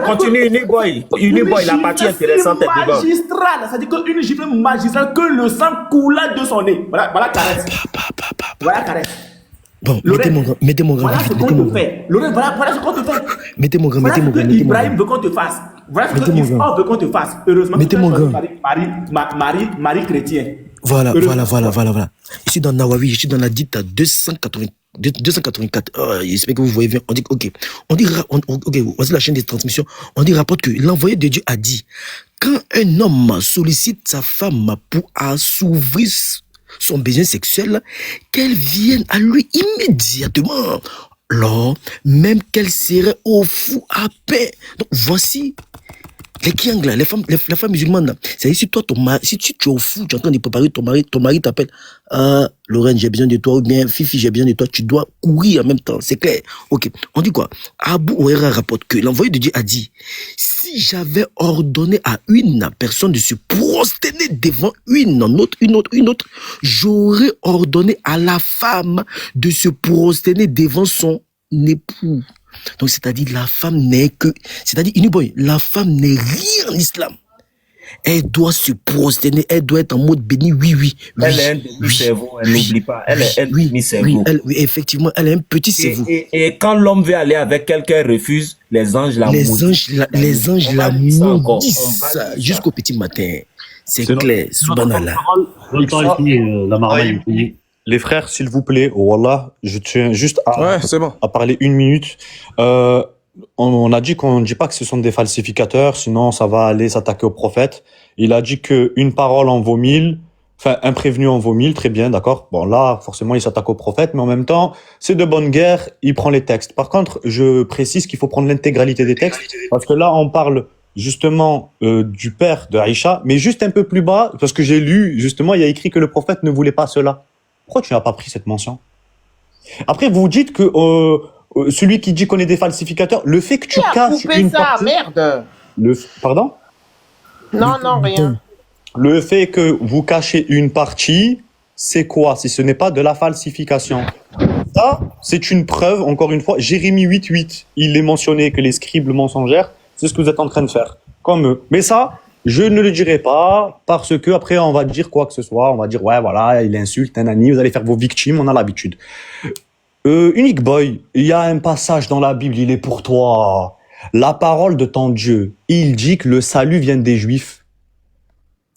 Uniboy. Uniboy, la partie intéressante est devant. Magistrale, c'est-à-dire qu'une gifle magistrale que le sang coula de son nez. Voilà caresse. Voilà caresse. Bon, Lorraine, mettez mon grand voilà vite, ce mettez qu'on mon te grand. fait. Lorraine, voilà ce qu'on te fait. Mettez mon grand, Voilà mettez ce mon grand, que mettez mon Ibrahim grand. veut qu'on te fasse. Voilà ce Mettez mon que grand. Ismaël veut qu'on te fasse. Heureusement que Mettez tu as mon choisi grand. Marie chrétien. Voilà, Heureusement. voilà. Je suis dans Nawawi, je suis dans la dite à 284. J'espère que vous voyez bien. On dit, ok. Ok, voici la chaîne des transmissions. On dit, rapporte que l'envoyé de Dieu a dit, quand un homme sollicite sa femme pour assouvir son besoin sexuel, qu'elle vienne à lui immédiatement. Alors, même qu'elle serait au fou à paix. Donc, voici les Kiang, là, les femmes musulmanes, là. C'est si toi, si tu es au fou, tu es en train de préparer ton mari t'appelle, ah, Lorraine, j'ai besoin de toi, ou bien, Fifi, j'ai besoin de toi, tu dois courir en même temps, c'est clair. Ok. On dit quoi? Abu Huraira rapporte que l'envoyé de Dieu a dit, si j'avais ordonné à une personne de se prosterner devant une autre, j'aurais ordonné à la femme de se prosterner devant son époux. Donc, c'est-à-dire, la femme la femme n'est rien en islam. Elle doit se prosterner, elle doit être en mode béni, oui. Elle est un demi-cerveau, elle n'oublie pas. Elle est un demi-cerveau. Oui, effectivement, elle est un petit cerveau. Et quand l'homme veut aller avec quelqu'un, elle refuse, les anges la maudissent. Les anges la maudissent jusqu'au petit matin. C'est clair, subhanallah. Le temps est fini, la marmaille est finie. Les frères, s'il vous plaît, wallah, je tiens juste à parler une minute. On a dit qu'on ne dit pas que ce sont des falsificateurs, sinon ça va aller s'attaquer au prophète. Il a dit qu'une parole en vaut 1000, enfin un prévenu en vaut 1000, très bien, d'accord. Bon là, forcément, il s'attaque au prophète, mais en même temps, c'est de bonne guerre, il prend les textes. Par contre, je précise qu'il faut prendre l'intégralité des textes, parce que là, on parle justement du père de Aïcha, mais juste un peu plus bas, parce que j'ai lu, justement, il y a écrit que le prophète ne voulait pas cela. Pourquoi tu n'as pas pris cette mention? Après, vous dites que celui qui dit qu'on est des falsificateurs, le fait que tu caches une partie... merde. Pardon? Non, rien. Le fait que vous cachez une partie, c'est quoi si ce n'est pas de la falsification? Ça, c'est une preuve, encore une fois, Jérémie 8.8, il est mentionné que les scribes mensongères, c'est ce que vous êtes en train de faire, comme eux. Mais ça, je ne le dirai pas, parce que après on va dire quoi que ce soit, on va dire ouais voilà, il insulte un ami, vous allez faire vos victimes, on a l'habitude. Unique Boy, il y a un passage dans la Bible, il est pour toi. La parole de ton Dieu, il dit que le salut vient des Juifs.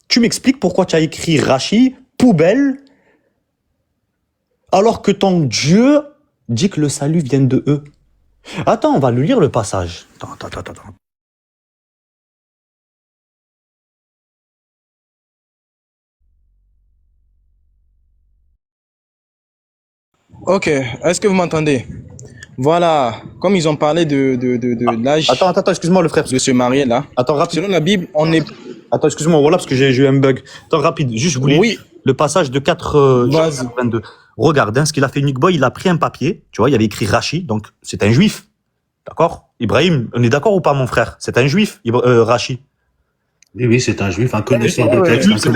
Tu m'expliques pourquoi tu as écrit Rachi, poubelle, alors que ton Dieu dit que le salut vient de eux. Attends, on va lui lire le passage. Attends. Ok, est-ce que vous m'entendez? Voilà, comme ils ont parlé de l'âge. Attends, excuse-moi le frère. De se marier là. Attends, rapide. Selon la Bible, on est. Attends, excuse-moi, voilà, parce que j'ai eu un bug. Attends, rapide, juste je voulais le passage de 4 22. Regarde, hein, ce qu'il a fait Nick Boy, il a pris un papier, tu vois, il y avait écrit Rachi, donc c'est un juif. D'accord? Ibrahim, on est d'accord ou pas, mon frère? C'est un juif, Rachi. Oui, c'est un juif, un connaisseur de texte. C'est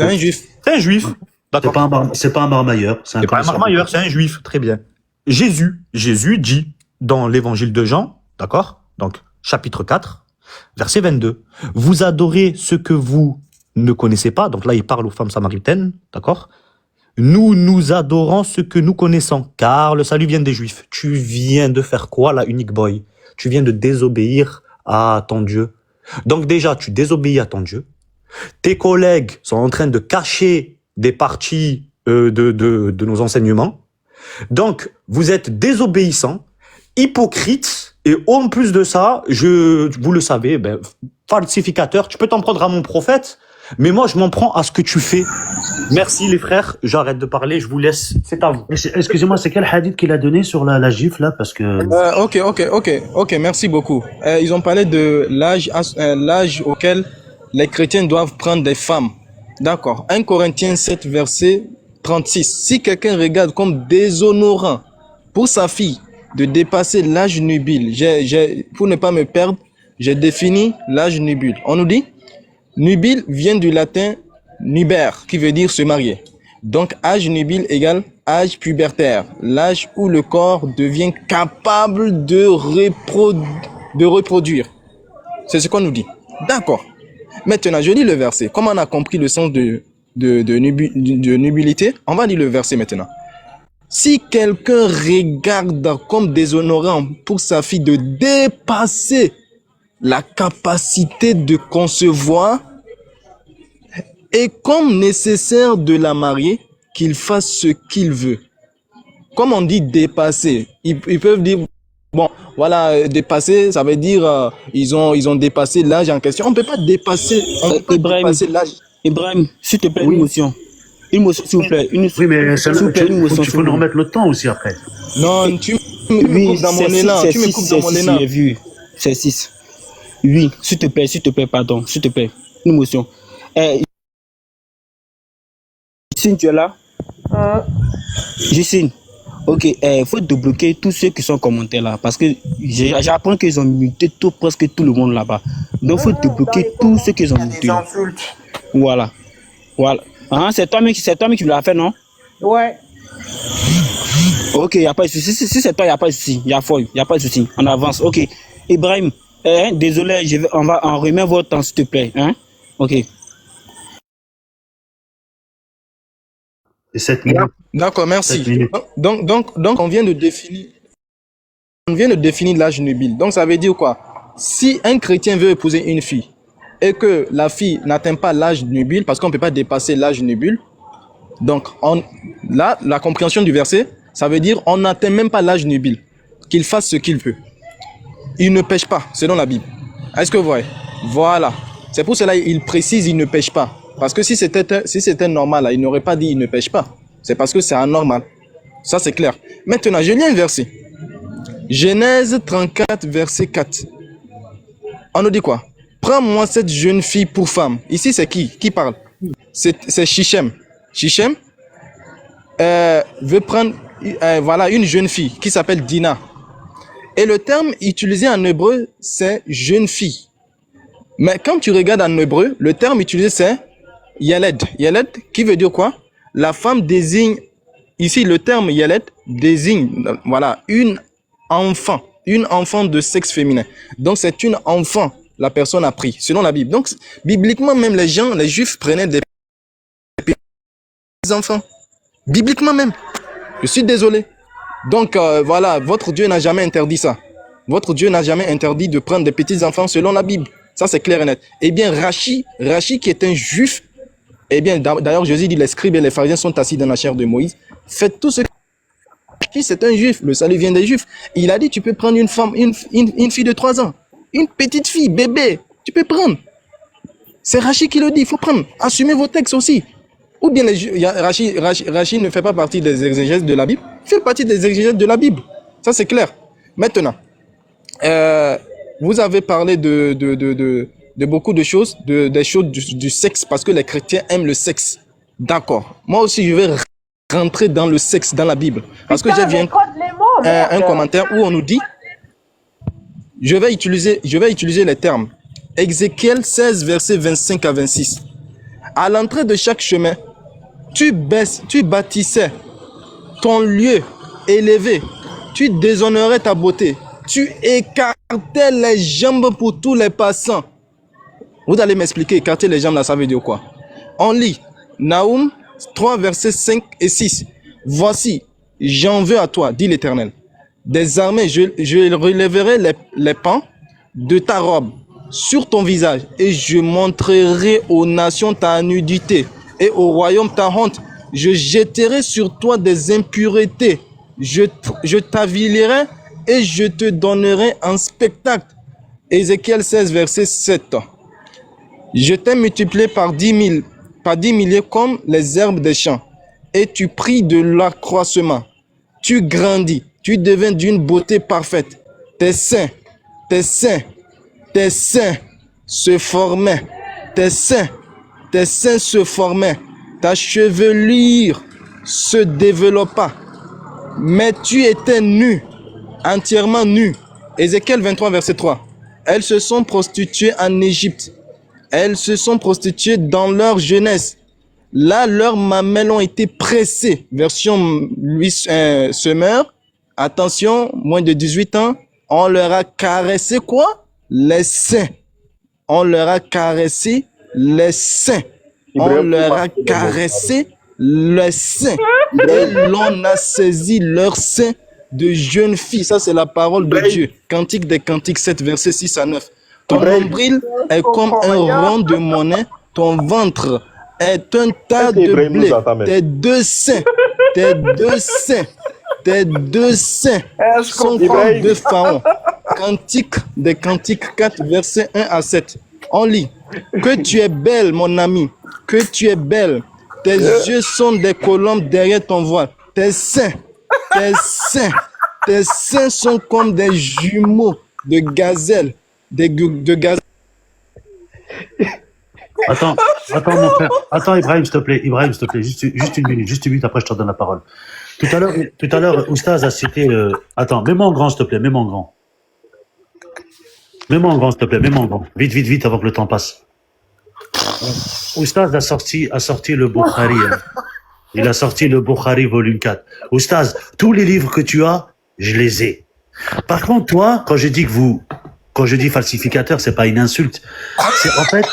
un juif. C'est un juif. C'est pas un marmailleur. C'est pas un marmailleur, c'est un juif. Très bien. Jésus dit dans l'évangile de Jean, d'accord? Donc, chapitre 4, verset 22. Vous adorez ce que vous ne connaissez pas. Donc là, il parle aux femmes samaritaines, d'accord? Nous adorons ce que nous connaissons, car le salut vient des Juifs. Tu viens de faire quoi, là, Unique Boy? Tu viens de désobéir à ton Dieu. Donc déjà, tu désobéis à ton Dieu. Tes collègues sont en train de cacher des parties de nos enseignements. Donc, vous êtes désobéissant, hypocrite, et en plus de ça, vous le savez, falsificateur, tu peux t'en prendre à mon prophète, mais moi, je m'en prends à ce que tu fais. Merci les frères, j'arrête de parler, je vous laisse, c'est à vous. Excusez-moi, c'est quel hadith qu'il a donné sur la gifle là, parce que... Ok, merci beaucoup. Ils ont parlé de l'âge auquel les chrétiens doivent prendre des femmes. D'accord. 1 Corinthiens 7, verset 36. Si quelqu'un regarde comme déshonorant pour sa fille de dépasser l'âge nubile, pour ne pas me perdre, j'ai défini l'âge nubile. On nous dit, nubile vient du latin nuber, qui veut dire se marier. Donc, âge nubile égale âge pubertaire, l'âge où le corps devient capable de reproduire. C'est ce qu'on nous dit. D'accord. Maintenant, je lis le verset. Comme on a compris le sens de nubilité, on va lire le verset maintenant. Si quelqu'un regarde comme déshonorant pour sa fille de dépasser la capacité de concevoir et comme nécessaire de la marier, qu'il fasse ce qu'il veut. Comme on dit dépasser, ils peuvent dire, bon, voilà, dépasser, ça veut dire, ils ont dépassé l'âge en question. On peut pas dépasser, dépasser l'âge. Ibrahim, s'il te plaît, Oui. une motion. Une motion, s'il vous plaît. Oui, mais ça, s'il vous plaît, une motion. tu peux nous remettre le temps aussi après. Non, tu me Oui, coupes dans mon c'est élan, six, tu me c'est coupes six, dans c'est mon six, élan. j'ai vu. C'est 6. Oui, s'il te plaît, pardon, s'il te plaît. Une motion. Justine, tu es là? Justine, ok, faut débloquer tous ceux qui sont commentés là, parce que j'apprends qu'ils ont muté presque tout le monde là-bas. Donc, faut débloquer tous ceux qui ont muté. Voilà. Ah, c'est toi-même qui l'as fait, non? Ouais. Ok, il n'y a pas de souci. Si c'est toi, il n'y a pas de souci. Il n'y a pas de souci. On avance. Ok. Ibrahim, désolé, on remet votre temps, s'il te plaît. Hein? Ok. Et 7 minutes. D'accord, 7 merci. minutes. Donc, on vient de définir l'âge nubile. Donc, ça veut dire quoi? Si un chrétien veut épouser une fille et que la fille n'atteint pas l'âge nubile, parce qu'on ne peut pas dépasser l'âge nubile, donc là, la compréhension du verset, ça veut dire on n'atteint même pas l'âge nubile, qu'il fasse ce qu'il peut. Il ne pêche pas, selon la Bible. Est-ce que vous voyez? Voilà. C'est pour cela qu'il précise il ne pêche pas. Parce que si c'était normal, là, il n'aurait pas dit il ne pêche pas. C'est parce que c'est anormal. Ça, c'est clair. Maintenant, je lis un verset. Genèse 34, verset 4. On nous dit quoi? Prends-moi cette jeune fille pour femme. Ici, c'est qui parle? C'est Shichem. Shichem veut prendre voilà, une jeune fille qui s'appelle Dina. Et le terme utilisé en hébreu, c'est jeune fille. Mais quand tu regardes en hébreu, le terme utilisé, c'est Yeled. Yeled, qui veut dire quoi? La femme désigne, ici le terme Yeled désigne, voilà, une enfant de sexe féminin. Donc c'est une enfant, la personne a pris, selon la Bible. Donc bibliquement même les juifs prenaient des enfants. Bibliquement même. Je suis désolé. Donc voilà, votre Dieu n'a jamais interdit ça. Votre Dieu n'a jamais interdit de prendre des petits enfants selon la Bible. Ça c'est clair et net. Eh bien Rachi qui est un juif, eh bien d'ailleurs Jésus dit les scribes et les pharisiens sont assis dans la chair de Moïse. Faites tout ce que c'est un juif, le salut vient des juifs. Il a dit tu peux prendre une femme, une fille de 3 ans, une petite fille, bébé, tu peux prendre. C'est Rachi qui le dit, il faut prendre. Assumez vos textes aussi. Ou bien Rachi ne fait pas partie des exégètes de la Bible, il fait partie des exégètes de la Bible. Ça c'est clair. Maintenant, vous avez parlé de beaucoup de choses, des choses du sexe, parce que les chrétiens aiment le sexe. D'accord. Moi aussi, je vais rentrer dans le sexe dans la Bible. Parce que j'ai vu un commentaire où on nous dit, je vais utiliser les termes. Ézéchiel 16, versets 25 à 26. À l'entrée de chaque chemin, tu bâtissais ton lieu élevé, tu déshonorais ta beauté, tu écartais les jambes pour tous les passants. Vous allez m'expliquer, écarter les jambes là, ça veut dire quoi? On lit Naoum 3, versets 5 et 6. Voici, j'en veux à toi, dit l'Éternel. Des armées, je relèverai les pans de ta robe sur ton visage et je montrerai aux nations ta nudité et au royaume ta honte. Je jetterai sur toi des impuretés. Je t'avilirai et je te donnerai un spectacle. Ézéchiel 16, verset 7. Je t'ai multiplié par 10 milliers comme les herbes des champs, et tu pris de l'accroissement. Tu grandis, tu deviens d'une beauté parfaite. Tes seins se formaient. Tes seins se formaient. Ta chevelure se développa. Mais tu étais nu, entièrement nu. Ézéchiel 23, verset 3. Elles se sont prostituées en Égypte. Elles se sont prostituées dans leur jeunesse. Là, leurs mamelles ont été pressées. Version Louis Semeur. Attention, moins de 18 ans. On leur a caressé quoi? Les seins. On leur a caressé les seins. On leur a caressé les seins. et l'on a saisi leur sein de jeunes filles. Ça, c'est la parole de Dieu. Cantique des Cantiques 7, versets 6 à 9. Ton nombril est comme un rond de monnaie, ton ventre est un tas de blé. Tes deux seins sont comme deux pharaons. Cantique des Cantiques 4, versets 1 à 7. On lit. Que tu es belle, mon ami, que tu es belle. Tes yeux sont des colombes derrière ton voile. Tes seins sont comme des jumeaux de gazelle. De gazelle. Attends, mon frère. Attends, Ibrahim, s'il te plaît. Juste une minute, après je te donne la parole. Tout à l'heure, Oustaz a cité... Attends, mets-moi en grand, s'il te plaît, mets-moi en grand. Mets-moi en grand, s'il te plaît, mets-moi en grand. Vite, avant que le temps passe. Oustaz a sorti le Bukhari. Il a sorti le Bukhari volume 4. Oustaz, tous les livres que tu as, je les ai. Par contre, toi, quand je dis falsificateur, c'est pas une insulte. C'est en fait,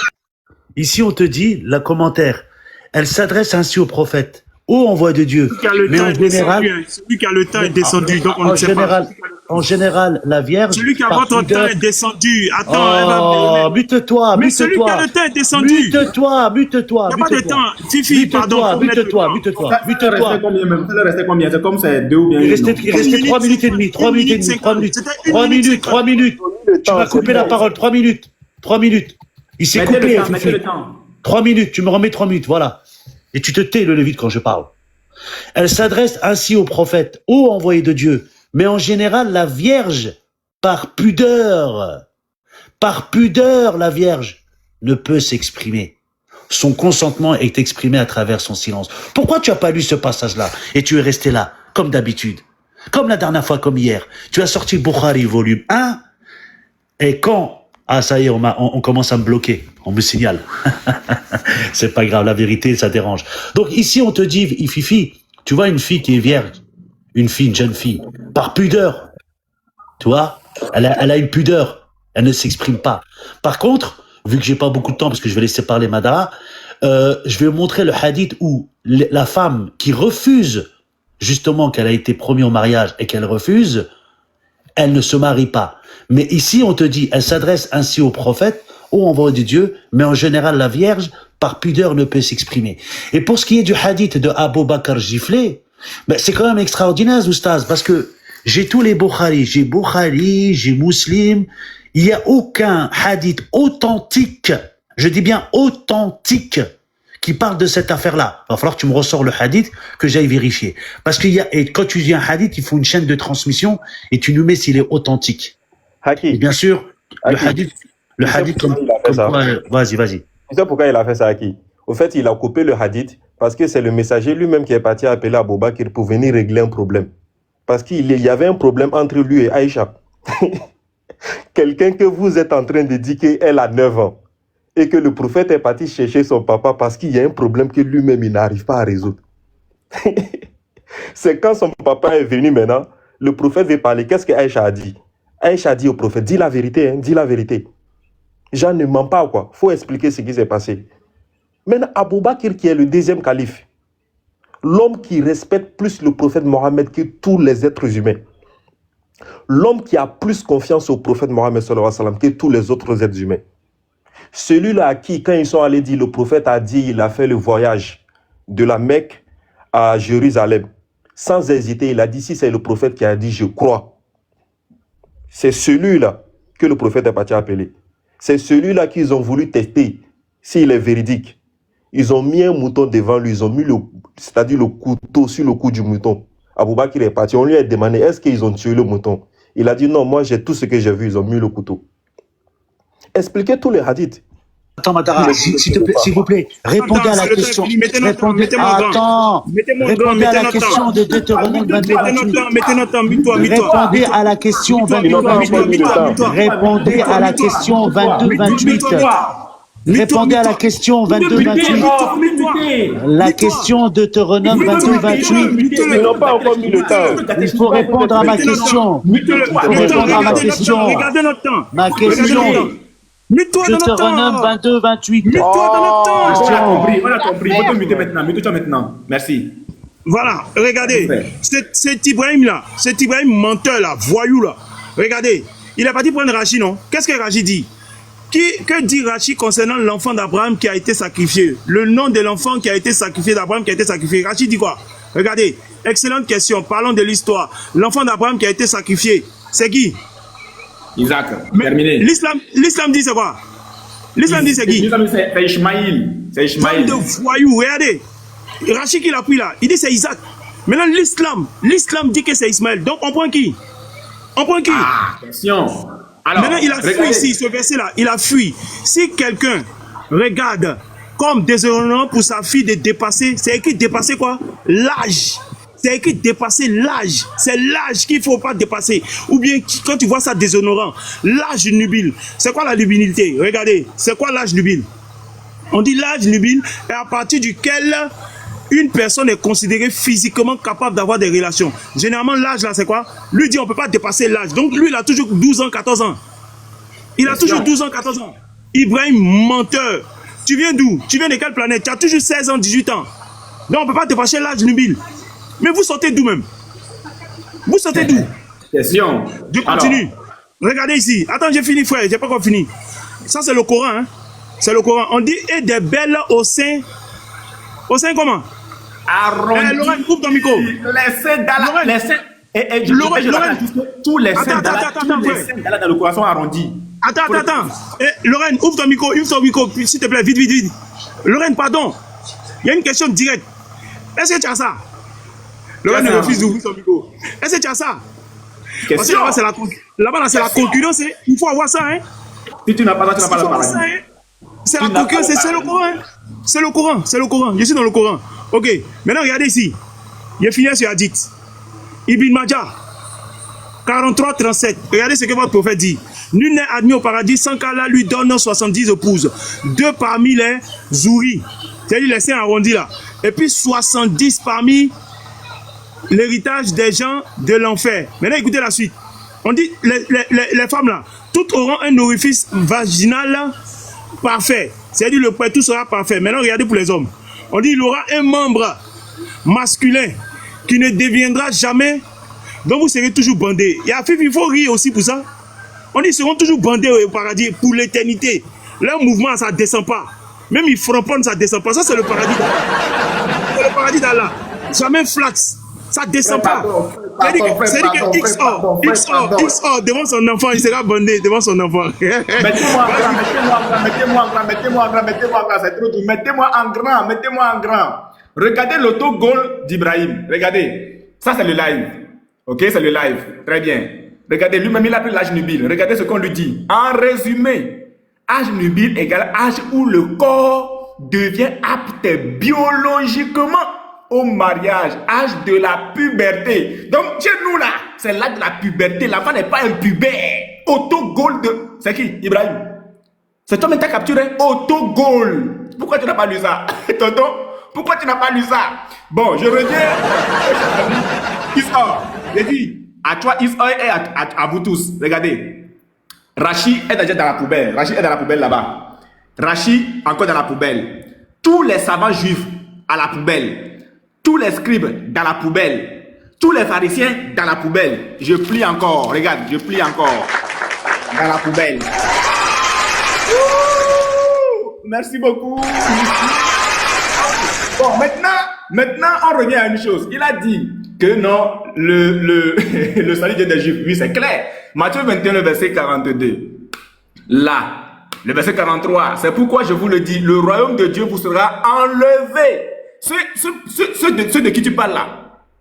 ici on te dit, la commentaire, elle s'adresse ainsi au prophète, ô envoi de Dieu. Mais en général, celui qui a le temps est descendu, donc on ne sait pas. En général, la Vierge. Celui qui a votre temps est descendu. Attends, bute-toi. Mais celui qui a le temps est descendu. Bute-toi. Il n'y a pas de temps. Fifi, pardon. Bute-toi. Ça restait combien? C'est comme c'est 2 ou bien 1. Il restait 3 minutes et demie. 3 minutes. Tu m'as coupé la parole. 3 minutes. Il s'est coupé. 3 minutes. Tu me remets 3 minutes. Voilà. Et tu te tais, le lévite, quand je parle. Elle s'adresse ainsi au prophète, ô envoyé de Dieu. Mais en général, la Vierge, par pudeur, la Vierge ne peut s'exprimer. Son consentement est exprimé à travers son silence. Pourquoi tu n'as pas lu ce passage-là et tu es resté là, comme d'habitude, comme la dernière fois, comme hier? Tu as sorti Bukhari, volume 1, et quand... Ah, ça y est, on commence à me bloquer. On me signale. C'est pas grave, la vérité, ça dérange. Donc ici, on te dit, Fifi, tu vois une fille qui est vierge, une jeune fille, par pudeur, tu vois, elle a une pudeur, elle ne s'exprime pas. Par contre, vu que j'ai pas beaucoup de temps, parce que je vais laisser parler Madara, je vais vous montrer le hadith où la femme qui refuse, justement, qu'elle a été promise au mariage et qu'elle refuse, elle ne se marie pas. Mais ici, on te dit, elle s'adresse ainsi au prophète, ô envoyé de Dieu, mais en général, la Vierge, par pudeur, ne peut s'exprimer. Et pour ce qui est du hadith de Abu Bakr giflé, ben, c'est quand même extraordinaire, Oustaz, parce que j'ai tous les Bukhari, j'ai Muslim, il n'y a aucun hadith authentique, je dis bien authentique, qui parle de cette affaire-là. Il va falloir que tu me ressors le hadith, que j'aille vérifier. Parce et quand tu dis un hadith, il faut une chaîne de transmission, et tu nous mets s'il est authentique. Haki. Et bien sûr, Haki. le hadith comme vas-y. Tu sais pourquoi il a fait ça, Haki? Au fait, il a coupé le hadith parce que c'est le messager lui-même qui est parti appeler Abou Bakr pour venir régler un problème. Parce qu'il y avait un problème entre lui et Aïcha. Quelqu'un que vous êtes en train de dire qu'elle a 9 ans et que le prophète est parti chercher son papa parce qu'il y a un problème que lui-même il n'arrive pas à résoudre. C'est quand son papa est venu maintenant, le prophète veut parler. Qu'est-ce que Aïcha a dit? Aïcha dit au prophète, dis la vérité, dis la vérité. Jean ne ment pas, quoi. Faut expliquer ce qui s'est passé. Maintenant, Abou Bakr, qui est le deuxième calife, l'homme qui respecte plus le prophète Mohammed que tous les êtres humains, l'homme qui a plus confiance au prophète Mohammed que tous les autres êtres humains, celui-là à qui, quand ils sont allés dire, le prophète a dit, il a fait le voyage de la Mecque à Jérusalem, sans hésiter, il a dit, si c'est le prophète qui a dit, je crois. C'est celui-là que le prophète est parti appeler. C'est celui-là qu'ils ont voulu tester s'il est véridique. Ils ont mis un mouton devant lui, ils ont mis c'est-à-dire le couteau sur le cou du mouton. Abou Bakr est parti, on lui a demandé, est-ce qu'ils ont tué le mouton? Il a dit, non, moi j'ai tout ce que j'ai vu, ils ont mis le couteau. Expliquez tous les hadiths. Attends, Madara, s'il vous plaît, répondez à la question. Répondez à la question de Deutéronome 22-28. Répondez à la question 22-28. Répondez à la question 22-28. Répondez à la question 22-28. La question de Deutéronome 22-28. Ils n'ont pas encore mis le temps. Il faut répondre à ma question. Il faut répondre à ma question. Ma question. Je te renomme 22-28. On a compris. On a compris. Mute-toi maintenant. Mute-toi maintenant. Merci. Voilà, regardez, cet Ibrahim-là, cet Ibrahim menteur-là, voyou-là, regardez, il est parti prendre Rachid, non? Qu'est-ce que Rachid dit? Que dit Rachid concernant l'enfant d'Abraham qui a été sacrifié? Le nom de l'enfant qui a été sacrifié, d'Abraham qui a été sacrifié. Rachid dit quoi? Regardez, excellente question, parlons de l'histoire. L'enfant d'Abraham qui a été sacrifié, c'est qui? Isaac, terminé. L'islam dit c'est quoi? L'islam dit c'est qui? L'islam dit c'est Ishmaïl. C'est Ishmaïl. Femme de voyou, regardez. Rachid qui l'a pris là, il dit c'est Isaac. Maintenant l'islam dit que c'est Ismaël. Donc on prend qui? On prend qui? Ah, question. Alors, maintenant il a fui ici, ce verset-là, il a fui. Si quelqu'un regarde comme déshonorant pour sa fille de dépasser, c'est écrit dépasser quoi? L'âge. C'est écrit dépasser l'âge. C'est l'âge qu'il ne faut pas dépasser. Ou bien quand tu vois ça déshonorant, l'âge nubile. C'est quoi la nubilité? Regardez, c'est quoi l'âge nubile? On dit l'âge nubile est à partir duquel une personne est considérée physiquement capable d'avoir des relations. Généralement, l'âge là, c'est quoi? Lui dit on ne peut pas dépasser l'âge. Donc lui, il a toujours 12 ans, 14 ans. Il a toujours 12 ans, 14 ans. Ibrahim, menteur. Tu viens d'où? Tu viens de quelle planète? Tu as toujours 16 ans, 18 ans. Donc on ne peut pas dépasser l'âge nubile. Mais vous sortez d'où même? Vous sortez d'où? Question. Je continue. Alors. Regardez ici. Attends, j'ai fini, frère. J'ai pas encore fini. Ça, c'est le Coran. Hein? C'est le Coran. On dit et des belles au sein. Au sein comment? Arrondi. Laurent, coupe ton micro. Les seins d'Allah. Les seins. Laurent, tous les seins d'Allah dans le Coran sont arrondis. Attends. Laurent, ouvre ton micro, s'il te plaît, vite. Laurent, pardon. Il y a une question directe. Est-ce que tu as ça? Laurent ne refuse d'ouvrir son micro. Est-ce que tu as ça? Parce que là-bas, c'est la concurrence. Il faut avoir ça. Hein? Si tu n'as pas ça, tu n'as pas la parole. C'est la concurrence, c'est le Coran. C'est le Coran. Je suis dans le Coran. Ok. Maintenant, regardez ici. Il est fini sur Hadith. Ibn Majah. 43-37. Regardez ce que votre prophète dit. Nul n'est admis au paradis sans qu'Allah lui donne 70 épouses. 2 parmi les zouris. C'est-à-dire les seins arrondis là. Et puis 70 parmi l'héritage des gens de l'enfer. Maintenant, écoutez la suite. On dit, les femmes là, toutes auront un orifice vaginal parfait. C'est-à-dire le tout sera parfait. Maintenant, regardez pour les hommes. On dit, il aura un membre masculin qui ne deviendra jamais, donc vous serez toujours bandés. Et à Fifi, il faut rire aussi pour ça. On dit, ils seront toujours bandés au paradis pour l'éternité. Leur mouvement, ça ne descend pas. Même ils frappent, ça ne descend pas. Ça, c'est le paradis d'Allah. C'est le paradis d'Allah. Jamais flax. Ça ne descend pas. C'est-à-dire que XO, devant son enfant, il sera bandé devant son enfant. Mettez-moi en grand, c'est trop dur. Mettez-moi en grand. Regardez l'autogol d'Ibrahim. Regardez. Ça, c'est le live. Ok, c'est le live. Très bien. Regardez, lui-même, il a pris l'âge nubile. Regardez ce qu'on lui dit. En résumé, âge nubile égale âge où le corps devient apte biologiquement au mariage, âge de la puberté. Donc, chez nous là, c'est l'âge de la puberté. L'enfant n'est pas un pubère. Autogol de... C'est qui? Ibrahim. C'est toi qui t'as capturé. Autogol. Pourquoi tu n'as pas lu ça? Tonton, pourquoi tu n'as pas lu ça? Bon, je reviens. Isor. J'ai dit, à toi Isor et à vous tous. Regardez. Rachid est déjà dans la poubelle. Rachid est dans la poubelle là-bas. Rachid encore dans la poubelle. Tous les savants juifs à la poubelle. Tous les scribes dans la poubelle. Tous les pharisiens dans la poubelle. Je plie encore. Regarde, je plie encore. Dans la poubelle. Merci beaucoup. Bon, maintenant, on revient à une chose. Il a dit que non, le salut des Juifs, oui, c'est clair. Matthieu 21, le verset 42. Là, le verset 43, c'est pourquoi je vous le dis, le royaume de Dieu vous sera enlevé. Ceux de qui tu parles là,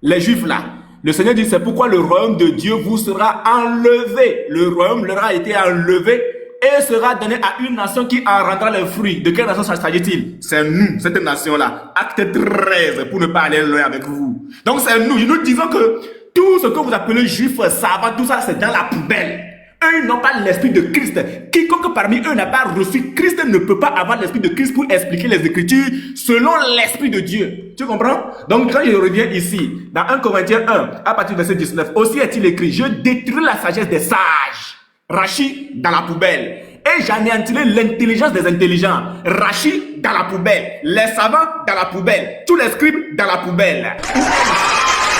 les Juifs là, le Seigneur dit, c'est pourquoi le royaume de Dieu vous sera enlevé. Le royaume leur a été enlevé et sera donné à une nation qui en rendra les fruits. De quelle nation s'agit-il? C'est nous, cette nation-là. Acte 13, pour ne pas aller loin avec vous. Donc c'est nous. Nous disons que tout ce que vous appelez juifs, savants, tout ça, c'est dans la poubelle. Eux, ils n'ont pas l'esprit de Christ. Quiconque parmi eux n'a pas reçu Christ ne peut pas avoir l'esprit de Christ pour expliquer les Écritures selon l'esprit de Dieu. Tu comprends? Donc quand je reviens ici, dans 1 Corinthiens 1, à partir du verset 19, aussi est-il écrit, je détruis la sagesse des sages. Rachid dans la poubelle. Et j'anéantirai l'intelligence des intelligents. Rachid dans la poubelle, les savants dans la poubelle, tous les scribes dans la poubelle.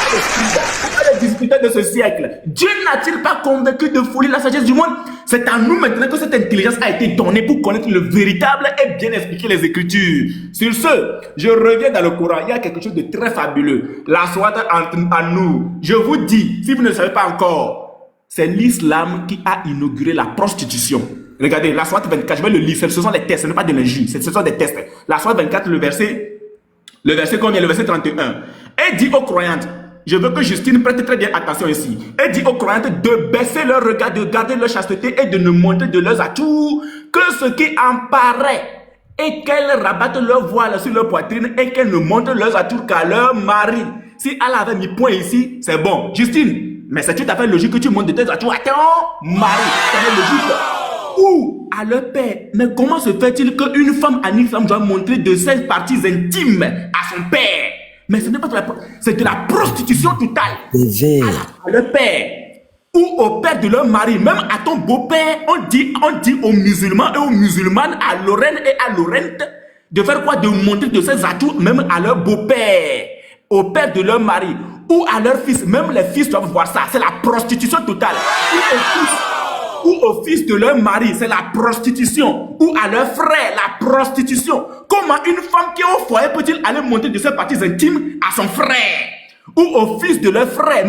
Les disputants de ce siècle, Dieu n'a-t-il pas convaincu de folie la sagesse du monde? C'est à nous maintenant que cette intelligence a été donnée pour connaître le véritable et bien expliquer les Écritures. Sur ce, je reviens dans le Coran. Il y a quelque chose de très fabuleux. La soit entre nous. Je vous dis, si vous ne le savez pas encore, c'est l'islam qui a inauguré la prostitution. Regardez, la Sourate 24, je vais le lire, ce sont les tests, ce n'est pas de l'injure, ce sont des tests. La Sourate 24, le verset combien? Le verset 31. Et dit aux croyantes, je veux que Justine prête très bien attention ici, et dit aux croyantes de baisser leur regard, de garder leur chasteté et de ne montrer de leurs atouts que ce qui en paraît, et qu'elles rabattent leur voile sur leur poitrine et qu'elles ne montrent leurs atouts qu'à leur mari. Si Allah avait mis point ici, c'est bon. Justine, mais c'est tout à fait logique que tu montres de tes atouts à ton mari. C'est logique. Ou à leur père. Mais comment se fait-il qu'une femme en islam doit montrer de ses parties intimes à son père? Mais ce n'est pas de la, c'est de la prostitution totale. À leur père ou au père de leur mari, même à ton beau-père, on dit aux musulmans et aux musulmanes, à Lorraine et à Laurent, de faire quoi? De montrer de ses atouts même à leur beau-père, au père de leur mari ou à leur fils. Même les fils doivent voir ça. C'est la prostitution totale. Ou au fils de leur mari, c'est la prostitution. Ou à leur frère, la prostitution. Comment une femme qui est au foyer peut-il aller montrer de ses parties intimes à son frère? Ou au fils de leur frère?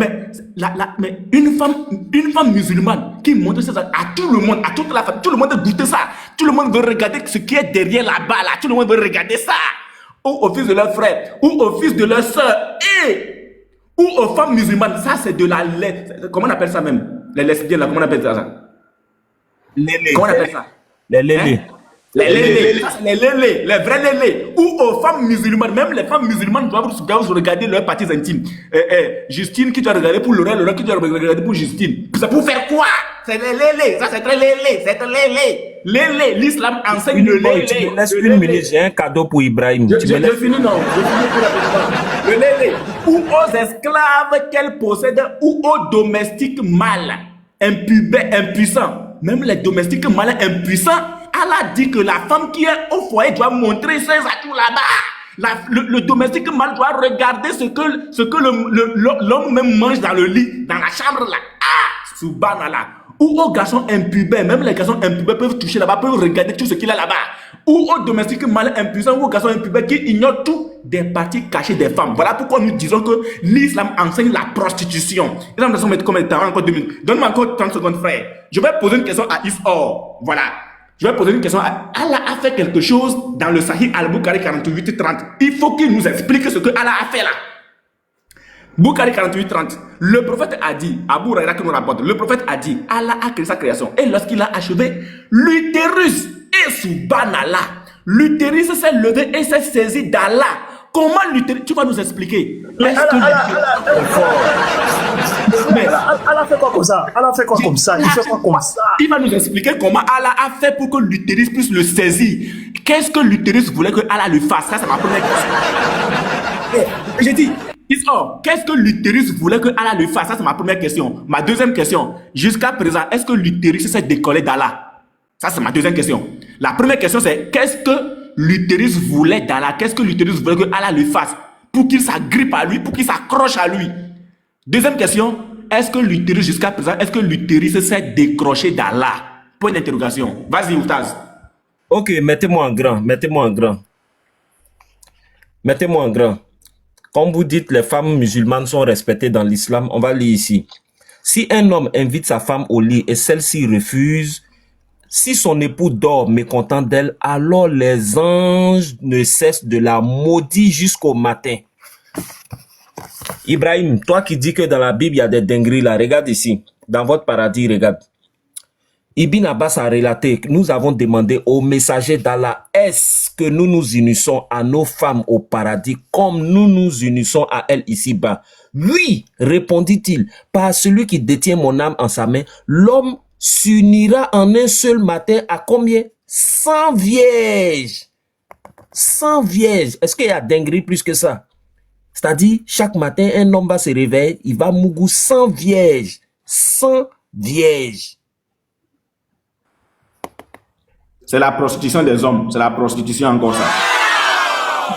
Mais une femme musulmane qui montre ça à tout le monde, à toute la famille, tout le monde veut goûter ça. Tout le monde veut regarder ce qui est derrière là-bas, là. Tout le monde veut regarder ça. Ou au fils de leur frère, ou au fils de leur soeur, ou aux femmes musulmanes. Ça, c'est de la... Comment on appelle ça même? Les lesbiennes, là, comment on appelle ça? Comment on appelle ça? Les lélés. Les lélés, les vrais lélés. Ou aux femmes musulmanes, même les femmes musulmanes doivent regarder leurs parties intimes. Justine qui doit regarder pour Laurent, Laurent qui doit regarder pour Justine. C'est pour faire quoi? C'est les lélés, ça c'est très lélé, c'est lélé. Lélé, l'islam enseigne le lélé. Tu me laisses une minute, j'ai un cadeau pour Ibrahim. Je finis, non. Je finis pour la le lélé. Ou aux esclaves qu'elle possède, ou aux domestiques mâles, impuissants. Même les domestiques mâles impuissants, Allah dit que la femme qui est au foyer doit montrer ses atouts là-bas. Le domestique mâle doit regarder ce que l'homme même mange dans le lit, dans la chambre là. Ah, subhanallah. Ou aux garçons impubères, même les garçons impubères peuvent toucher là-bas, peuvent regarder tout ce qu'il y a là-bas. Ou aux domestiques mâles impuissants, ou aux garçons impubères qui ignorent tout des parties cachées des femmes. Voilà pourquoi nous disons que l'islam enseigne la prostitution. L'islam doit mettre combien de temps? Encore 2 minutes. Donne-moi encore 30 secondes, frère. Je vais poser une question à Isor. Voilà. Je vais poser une question à Allah a fait quelque chose dans le Sahih al-Bukhari 48-30. Il faut qu'il nous explique ce que Allah a fait là. Bukhari 48-30. Le prophète a dit, Abu Huraira qui nous rapporte, le prophète a dit, Allah a créé sa création. Et lorsqu'il a achevé, l'utérus, et subhanallah, l'utérus s'est levé et s'est saisi d'Allah. Comment l'utérus? Tu vas nous expliquer. Mais Allah fait quoi comme ça? Allah fait quoi comme ça? Il fait quoi comme ça? Il va nous expliquer comment Allah a fait pour que l'utérus puisse le saisir. Qu'est-ce que l'utérus voulait que Allah le fasse? Ça, c'est ma première question. J'ai dit, qu'est-ce que l'utérus voulait que Allah le fasse? Ça, c'est ma première question. Ma deuxième question, jusqu'à présent, est-ce que l'utérus s'est décollé d'Allah? Ça, c'est ma deuxième question. La première question, c'est qu'est-ce que l'utérus voulait d'Allah? Qu'est-ce que l'utérus voulait que Allah le fasse? Pour qu'il s'agrippe à lui, pour qu'il s'accroche à lui. Deuxième question, est-ce que l'utérus, jusqu'à présent, est-ce que l'utérus s'est décroché d'Allah? Point d'interrogation. Vas-y, Oustaz. Ok, mettez-moi en grand, mettez-moi en grand. Mettez-moi en grand. Comme vous dites, les femmes musulmanes sont respectées dans l'islam, on va lire ici. Si un homme invite sa femme au lit et celle-ci refuse, si son époux dort mécontent d'elle, alors les anges ne cessent de la maudire jusqu'au matin. Ibrahim, toi qui dis que dans la Bible, il y a des dingueries là, regarde ici. Dans votre paradis, regarde. Ibn Abbas a relaté que nous avons demandé au messager d'Allah, est-ce que nous nous unissons à nos femmes au paradis comme nous nous unissons à elles ici-bas? Oui, répondit-il, par celui qui détient mon âme en sa main, l'homme s'unira en un seul matin à combien? 100 vierges. 100 vierges. Est-ce qu'il y a dinguerie plus que ça? C'est-à-dire, chaque matin, un homme va se réveiller, il va mougou 100 vierges. 100 vierges. C'est la prostitution des hommes. C'est la prostitution encore ça.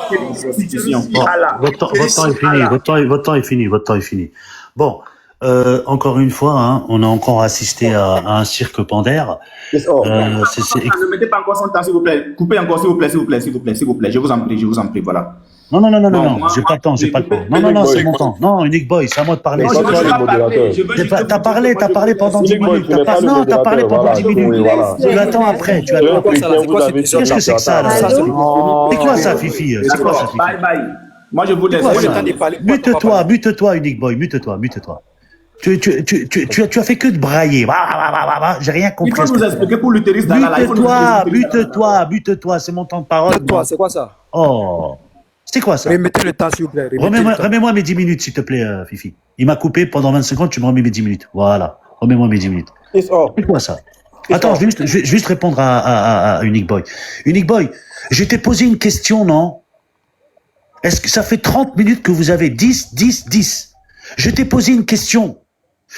C'est la prostitution. Bon, Allah. votre temps est fini, Allah. votre temps est fini, votre temps est fini. Bon, encore une fois, hein, on a encore assisté à un cirque pandaire. Ne mettez pas encore son temps, s'il vous plaît. Coupez encore, s'il vous plaît, s'il vous plaît, s'il vous plaît, s'il vous plaît. Je vous en prie, voilà. Non, Bon, moi, j'ai pas le temps, j'ai pas le temps. Non, c'est mon temps. Non, Unique Boy, c'est à moi de parler. Non, je ne veux pas parler. Je veux juste T'as parlé pendant 10 minutes. tu n'es pas le Non, t'as parlé modérateur, pendant 10 voilà. minutes. Oui, voilà. Tu attends après, tu attends après. Qu'est-ce que c'est que ça, là? C'est quoi ça, Fifi? C'est quoi ça, Fifi? Bye bye. Moi, je vous laisse. C'est quoi ça? Mute-toi, Unique Boy, mute-toi. Tu as fait que de brailler. J'ai rien compris. Il faut nous expliquer pour l'utérus d'Allah. Mute-toi, c'est mon temps de parole. C'est quoi ça? Oh, c'est quoi ça? Remettez le temps, s'il vous plaît. Remets-moi mes 10 minutes, s'il te plaît, Fifi. Il m'a coupé pendant 20 secondes, tu me remets mes 10 minutes. Voilà, remets-moi mes 10 minutes. C'est quoi ça? Attends, je vais juste répondre à Unique Boy. Unique Boy, je t'ai posé une question, non? Est-ce que ça fait 30 minutes que vous avez 10? Je t'ai posé une question.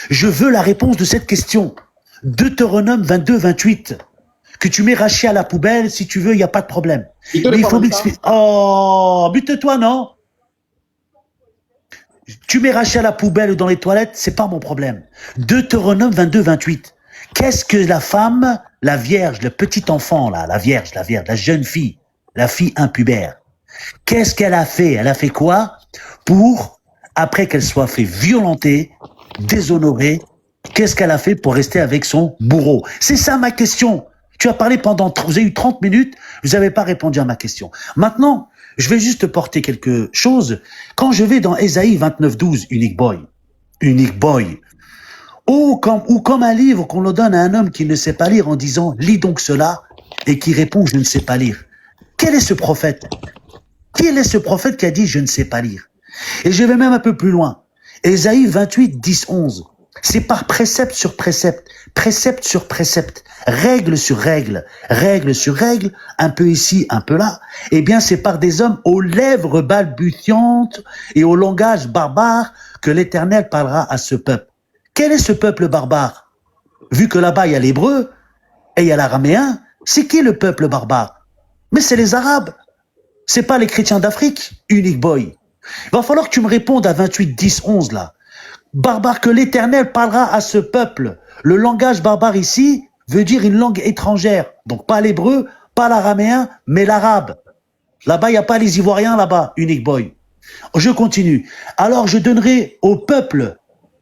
Je veux la réponse de cette question. Deutéronome 22-28. Que tu mets Rachid à la poubelle, si tu veux, il n'y a pas de problème. Mais il faut m'expliquer. Oh, bute-toi, non? Tu mets Rachid à la poubelle ou dans les toilettes, c'est pas mon problème. Deutéronome 22-28. Qu'est-ce que la femme, la vierge, le petit enfant, là, la vierge, la jeune fille, la fille impubère, qu'est-ce qu'elle a fait? Elle a fait quoi pour, après qu'elle soit fait violenter, déshonorer, qu'est-ce qu'elle a fait pour rester avec son bourreau? C'est ça ma question. Tu as parlé vous avez eu 30 minutes, vous n'avez pas répondu à ma question. Maintenant, je vais juste porter quelque chose. Quand je vais dans Ésaïe 29-12, Unique Boy, ou comme un livre qu'on le donne à un homme qui ne sait pas lire en disant « lis donc cela » et qui répond « je ne sais pas lire ». Quel est ce prophète? Quel est ce prophète qui a dit « je ne sais pas lire » ? Et je vais même un peu plus loin. Ésaïe 28, 10, 11. C'est par précepte sur précepte, précepte sur précepte, règle sur règle, règle sur règle, un peu ici, un peu là. Eh bien, c'est par des hommes aux lèvres balbutiantes et au langage barbare que l'Éternel parlera à ce peuple. Quel est ce peuple barbare? Vu que là-bas, il y a l'hébreu et il y a l'araméen, c'est qui le peuple barbare? Mais c'est les Arabes. C'est pas les chrétiens d'Afrique, Unique Boy. Il va falloir que tu me répondes à 28, 10, 11 là. Barbare, que l'Éternel parlera à ce peuple. Le langage barbare ici veut dire une langue étrangère. Donc pas l'hébreu, pas l'araméen, mais l'arabe. Là-bas, il n'y a pas les Ivoiriens là-bas, Unique Boy. Je continue. Alors je donnerai au peuple,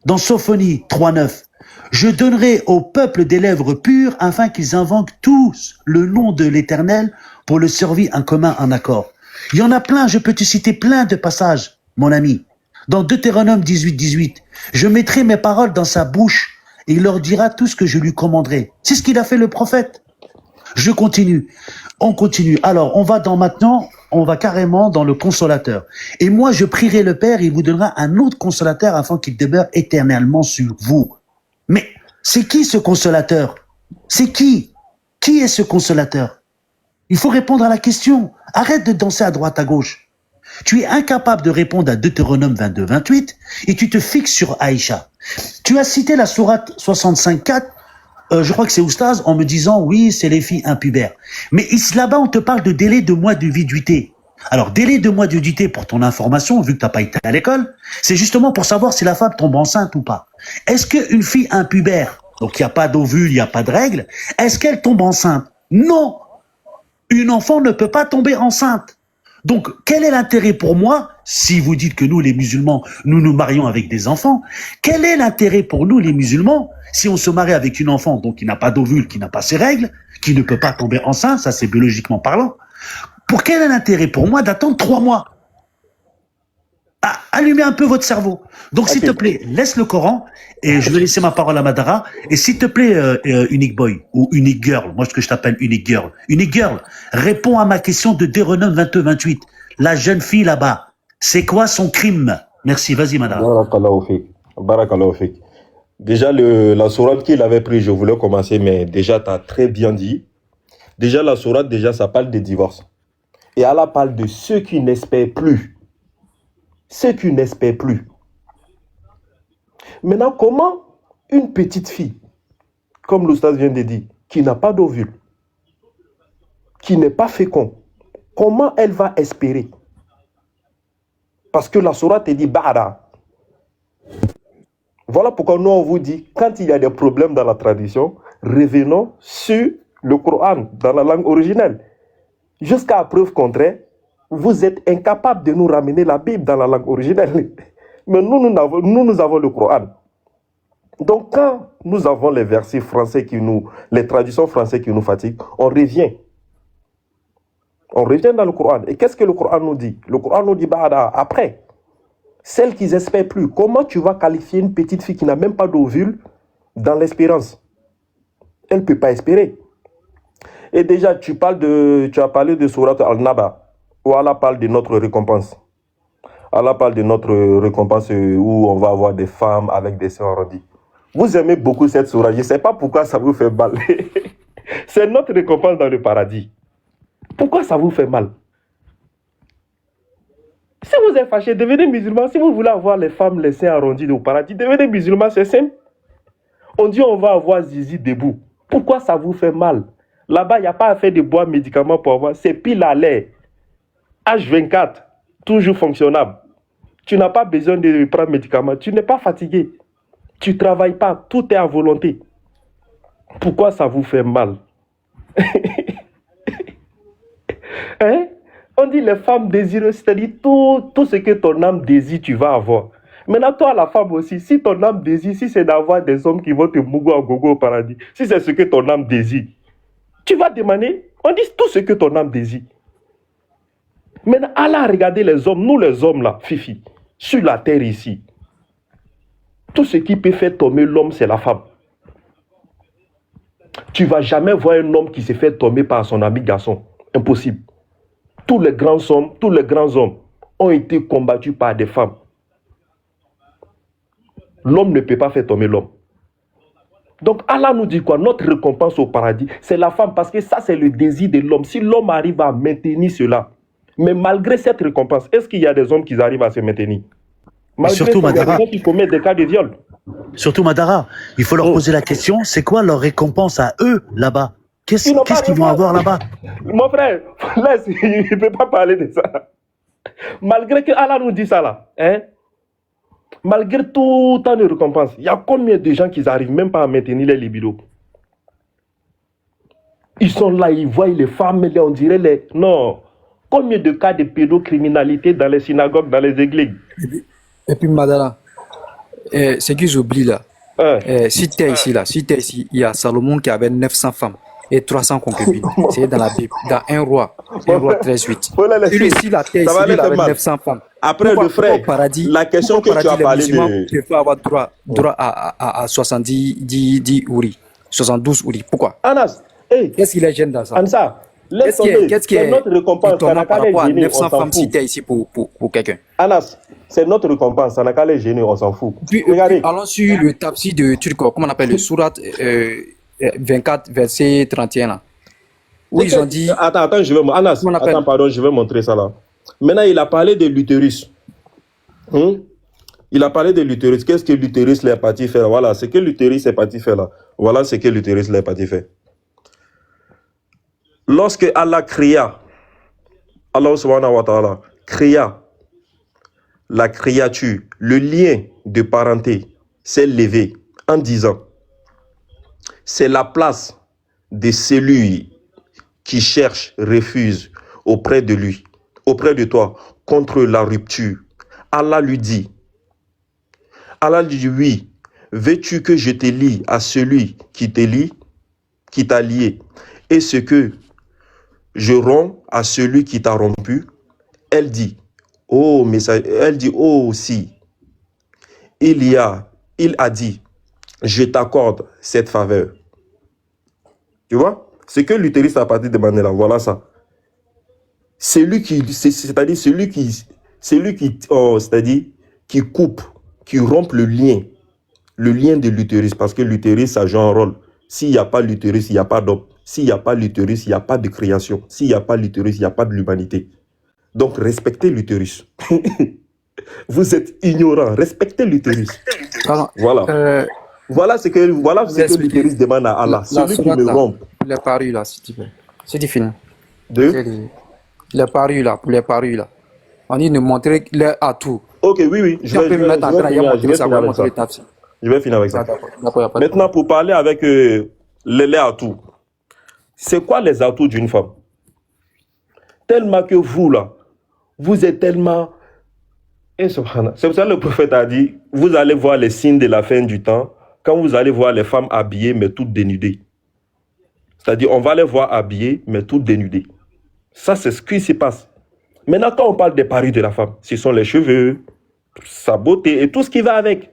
dans Sophonie 3.9, je donnerai au peuple des lèvres pures afin qu'ils invoquent tous le nom de l'Éternel pour le servir en commun en accord. Il y en a plein, je peux te citer plein de passages, mon ami. Dans Deutéronome 18, 18, je mettrai mes paroles dans sa bouche et il leur dira tout ce que je lui commanderai. C'est ce qu'il a fait le prophète. Je continue. On continue. Alors, on va carrément dans le consolateur. Et moi, je prierai le Père, il vous donnera un autre consolateur afin qu'il demeure éternellement sur vous. Mais c'est qui ce consolateur? C'est qui? Qui est ce consolateur? Il faut répondre à la question. Arrête de danser à droite, à gauche. Tu es incapable de répondre à Deutéronome 22, 28 et tu te fixes sur Aïcha. Tu as cité la sourate 65.4, je crois que c'est Oustaz, en me disant oui, c'est les filles impubères. Mais ici, là-bas, on te parle de délai de mois de viduité. Alors, délai de mois de viduité, pour ton information, vu que tu n'as pas été à l'école, c'est justement pour savoir si la femme tombe enceinte ou pas. Est-ce qu'une fille impubère, donc il n'y a pas d'ovule, il n'y a pas de règle, est-ce qu'elle tombe enceinte? Non! Une enfant ne peut pas tomber enceinte. Donc, quel est l'intérêt pour moi, si vous dites que nous, les musulmans, nous nous marions avec des enfants, quel est l'intérêt pour nous, les musulmans, si on se marie avec une enfant, donc qui n'a pas d'ovule, qui n'a pas ses règles, qui ne peut pas tomber enceinte, ça c'est biologiquement parlant, pour quel est l'intérêt pour moi d'attendre 3 mois? Allumez un peu votre cerveau. Donc, s'il te plaît, laisse le Coran, et je vais laisser ma parole à Madara, et s'il te plaît, Unique Boy, ou Unique Girl, moi ce que je t'appelle Unique Girl, réponds à ma question de Deutéronome 22, 28. La jeune fille là-bas, c'est quoi son crime? Merci, vas-y Madara. Barakallahu fik. Barakallahu fik. Déjà, la sourate qu'il avait pris, je voulais commencer, mais déjà, tu as très bien dit. Déjà, la sourate, ça parle des divorces. Et Allah parle de ceux qui n'espèrent plus. Ceux qui n'espèrent plus. Maintenant, comment une petite fille, comme l'Oustaz vient de dire, qui n'a pas d'ovule, qui n'est pas fécond, comment elle va espérer? Parce que la sourate dit Ba'da. Voilà pourquoi nous on vous dit, quand il y a des problèmes dans la tradition, revenons sur le Coran, dans la langue originelle. Jusqu'à preuve contraire, vous êtes incapable de nous ramener la Bible dans la langue originelle. Mais nous avons le Coran. Donc quand nous avons les versets français les traductions françaises qui nous fatiguent, on revient. On revient dans le Coran. Et qu'est-ce que le Coran nous dit? Le Coran nous dit, après, celle qui n'espère plus, comment tu vas qualifier une petite fille qui n'a même pas d'ovule dans l'espérance? Elle ne peut pas espérer. Et déjà, tu as parlé de Surat Al-Naba, où Allah parle de notre récompense. Allah parle de notre récompense où on va avoir des femmes avec des seins arrondis. Vous aimez beaucoup cette sourate. Je ne sais pas pourquoi ça vous fait mal. C'est notre récompense dans le paradis. Pourquoi ça vous fait mal? Si vous êtes fâché, devenez musulman. Si vous voulez avoir les femmes, les seins arrondis au paradis, devenez musulman, c'est simple. On dit on va avoir zizi debout. Pourquoi ça vous fait mal? Là-bas, il n'y a pas à faire de bois médicaments pour avoir. C'est pile à l'air. H24, toujours fonctionnable. Tu n'as pas besoin de prendre médicaments. Tu n'es pas fatigué. Tu ne travailles pas. Tout est à volonté. Pourquoi ça vous fait mal? Hein? On dit les femmes désireuses, c'est-à-dire tout ce que ton âme désire, tu vas avoir. Maintenant, toi, la femme aussi, si ton âme désire, si c'est d'avoir des hommes qui vont te mougo à gogo au paradis, si c'est ce que ton âme désire, tu vas demander, on dit tout ce que ton âme désire. Maintenant, Allah a regardé les hommes, nous les hommes là, Fifi, sur la terre ici. Tout ce qui peut faire tomber l'homme, c'est la femme. Tu ne vas jamais voir un homme qui se fait tomber par son ami garçon. Impossible. Tous les grands hommes ont été combattus par des femmes. L'homme ne peut pas faire tomber l'homme. Donc Allah nous dit quoi? Notre récompense au paradis, c'est la femme, parce que ça c'est le désir de l'homme. Si l'homme arrive à maintenir cela, mais malgré cette récompense, est-ce qu'il y a des hommes qui arrivent à se maintenir? Malgré surtout, ça, il y a Madara, des gens qui commettent des cas de viol. surtout Madara, il faut leur poser la question, c'est quoi leur récompense à eux là-bas? Qu'est-ce qu'ils vont avoir là-bas? Mon frère, laisse, il ne peut pas parler de ça. Malgré que Allah nous dit ça là, hein? Malgré tout tant de récompenses, il y a combien de gens qui n'arrivent même pas à maintenir les libidos? Ils sont là, ils voient les femmes, on dirait les... Non. Combien de cas de pédocriminalité dans les synagogues, dans les églises? Et puis, Madara, ce qu'ils oublient là, si tu es ici, il y a Salomon qui avait 900 femmes et 300 concubines. C'est dans la Bible, dans 1 roi 13:8. Celui-ci, là, tu es ici, il avait 900 femmes. Après le frère, paradis, la question que tu as parlé de... Tu peux avoir droit à 70 ouris, 72 ouris. Pourquoi? Anas, qu'est-ce qu'il est gêne dans ça? Ansa, Qu'est-ce qui est notre récompense? étonnant par rapport à 900 femmes si tu es ici pour quelqu'un? Anas, c'est notre récompense, ça n'a qu'à les gêner, on s'en fout. Puis, allons sur le tafsir de Turco, comment on appelle le Surat 24, verset 31 là. Où ils ont dit... Attends, Anas, attends, pardon, je vais montrer ça là. Maintenant, il a parlé de l'utérus. Il a parlé de l'utérus. Qu'est-ce que l'utérus est parti faire? Voilà, ce que l'utérus est parti faire là. Voilà ce que l'utérus est parti faire. Lorsque Allah créa, Allah subhanahu wa ta'ala créa la créature, le lien de parenté s'est levé en disant, c'est la place de celui qui cherche refuge auprès de lui, auprès de toi, contre la rupture. Allah lui dit, oui, veux-tu que je te lie à celui qui te lie, qui t'a lié, et ce que je romps à celui qui t'a rompu? Elle dit, oh si, il a dit, je t'accorde cette faveur. Tu vois? Ce que l'utérus a parti de demander là, voilà ça. Celui qui coupe, qui rompt le lien de l'utérus, parce que l'utérus, ça joue un rôle. S'il n'y a pas l'utérus, il n'y a pas d'homme. S'il n'y a pas l'utérus, il n'y a pas de création. S'il n'y a pas l'utérus, il n'y a pas de l'humanité. Donc, respectez l'utérus. Vous êtes ignorants. Respectez l'utérus. Voilà. Voilà ce que l'utérus demande à Allah. Celui qui me rompt. Il est paru là, si tu veux. C'est différent. Les paris là, pour les paris là. On dit de montrer leur atout. Ok, oui. Je vais finir avec ça. Maintenant, pour parler avec les atouts. C'est quoi les atouts d'une femme? Tellement que vous, là, vous êtes tellement... C'est pour ça que le prophète a dit, vous allez voir les signes de la fin du temps quand vous allez voir les femmes habillées mais toutes dénudées. C'est-à-dire, on va les voir habillées mais toutes dénudées. Ça, c'est ce qui se passe. Maintenant, quand on parle des paris de la femme, ce sont les cheveux, sa beauté et tout ce qui va avec.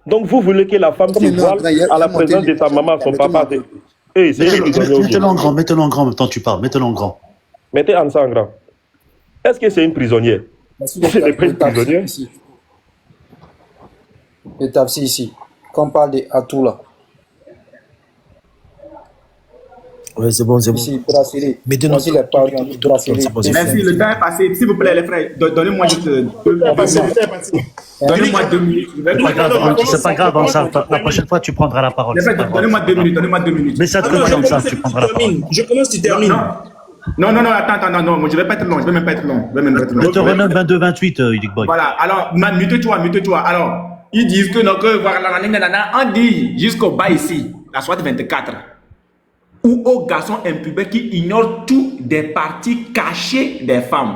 Donc, vous voulez que la femme se voile à la présence de sa maman, son papa. Mettez-le en grand, mettez-le en grand en même temps que tu parles, mettez-le en grand. Mettez en grand. Est-ce que c'est une prisonnière? Ce n'est pas une prisonnière. Le tafsir ici. Quand on parle des atouts là. Ouais, c'est bon. Ici, bracelet. Mettez-nous. Merci, le temps est passé. S'il vous plaît, les frères, donnez-moi juste 2 minutes. Donnez-moi 2 minutes. C'est pas grave, la prochaine fois, tu prendras la parole. Donnez-moi 2 minutes. Mais ça te comme ça, tu prendras la parole. Je commence, tu termines. Non, attends, non, je vais pas être long, je vais même pas être long. Je te renomme 22-28, Unique Boy. Voilà, alors, mute-toi. Alors, ils disent que non, que voilà, on dit jusqu'au bas ici, la soirée 24, ou aux garçons impubés qui ignorent tout des parties cachées des femmes.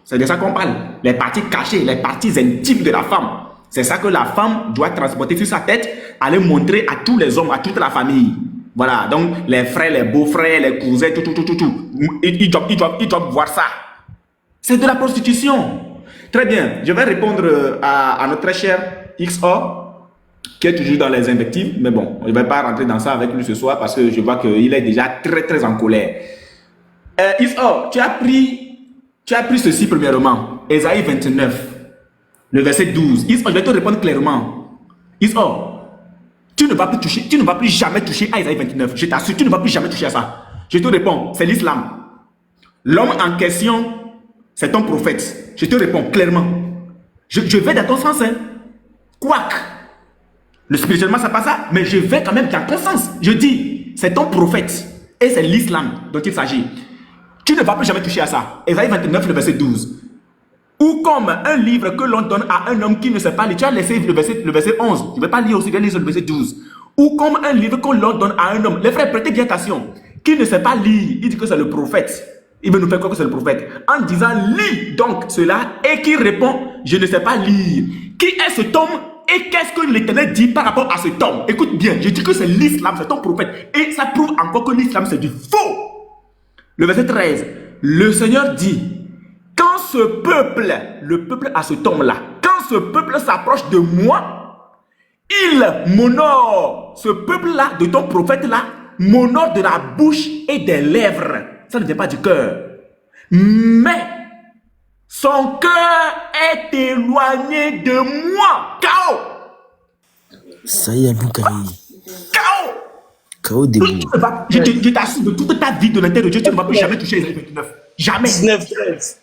C'est de ça qu'on parle. Les parties cachées, les parties intimes de la femme. C'est ça que la femme doit transporter sur sa tête, aller montrer à tous les hommes, à toute la famille. Voilà, donc les frères, les beaux-frères, les cousins, tout. Ils doivent voir ça. C'est de la prostitution. Très bien, je vais répondre à notre très cher XO, qui est toujours dans les invectives, mais bon, je ne vais pas rentrer dans ça avec lui ce soir parce que je vois qu'il est déjà très en colère. XO, tu as pris ceci premièrement, Ésaïe 29, le verset 12. XO, je vais te répondre clairement. XO, tu ne vas plus jamais toucher à Ésaïe 29. Je t'assure, tu ne vas plus jamais toucher à ça. Je te réponds, c'est l'islam. L'homme en question, c'est ton prophète. Je te réponds clairement. Je vais dans ton sens, hein. Quoique, le spirituellement, ça passe ça, mais je vais quand même dans ton sens. Je dis, c'est ton prophète. Et c'est l'islam dont il s'agit. Tu ne vas plus jamais toucher à ça. Ésaïe 29, le verset 12. Ou comme un livre que l'on donne à un homme qui ne sait pas lire. Tu as laissé le verset 11. Je ne vais pas lire aussi, je vais lire le verset 12. Ou comme un livre que l'on donne à un homme. Les frères, prêtez bien attention. Qui ne sait pas lire, il dit que c'est le prophète. Il veut nous faire croire que c'est le prophète. En disant, lis donc cela. Et qui répond, je ne sais pas lire. Qui est cet homme? Et qu'est-ce que l'Éternel dit par rapport à cet homme? Écoute bien, je dis que c'est l'islam, c'est ton prophète. Et ça prouve encore que l'islam, c'est du faux. Le verset 13. Le Seigneur dit, quand ce peuple, le peuple à cet homme-là, quand ce peuple s'approche de moi, il m'honore. Ce peuple-là, de ton prophète-là, m'honore de la bouche et des lèvres. Ça ne vient pas du cœur. Mais son cœur est éloigné de moi. K.O. Ça y est, Boukari. K.O. K.O. debout. Je t'assure, de toute ta vie de l'intérieur de Dieu, tu ne vas plus jamais toucher les 29. Jamais. 19, 13.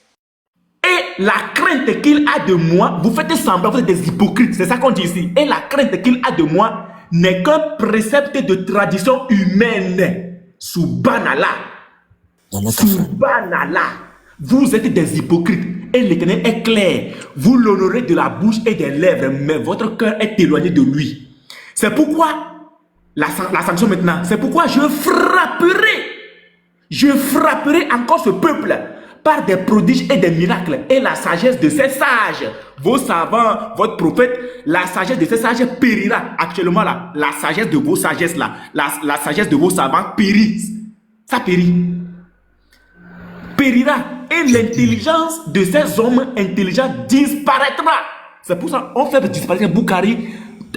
Et la crainte qu'il a de moi, vous faites semblant, vous êtes des hypocrites, c'est ça qu'on dit ici. Et la crainte qu'il a de moi n'est qu'un précepte de tradition humaine. Subhanallah. Subhanallah. Vous êtes des hypocrites. Et l'Éternel est clair. Vous l'honorez de la bouche et des lèvres, mais votre cœur est éloigné de lui. C'est pourquoi, la sanction maintenant, c'est pourquoi je frapperai encore ce peuple par des prodiges et des miracles et la sagesse de ces sages. Vos savants, votre prophète, la sagesse de ces sages périra. Actuellement là, la sagesse de vos sagesses là, la sagesse de vos savants périt. Ça périt. Périra. Et l'intelligence de ces hommes intelligents disparaîtra. C'est pour ça qu'on fait disparaître Boukari,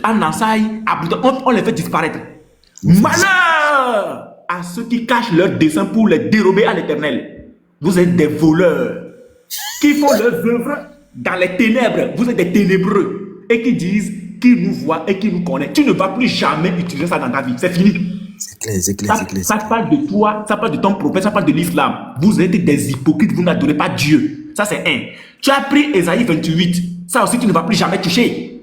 Anansai, on les fait disparaître. Malheur à ceux qui cachent leurs desseins pour les dérober à l'Éternel. Vous êtes des voleurs qui font leurs œuvres dans les ténèbres. Vous êtes des ténébreux et qui disent qu'ils nous voient et qu'ils nous connaissent. Tu ne vas plus jamais utiliser ça dans ta vie. C'est fini. C'est clair. Ça parle de toi, ça parle de ton prophète, ça parle de l'islam. Vous êtes des hypocrites, vous n'adorez pas Dieu. Ça c'est un. Tu as pris Ésaïe 28. Ça aussi tu ne vas plus jamais toucher.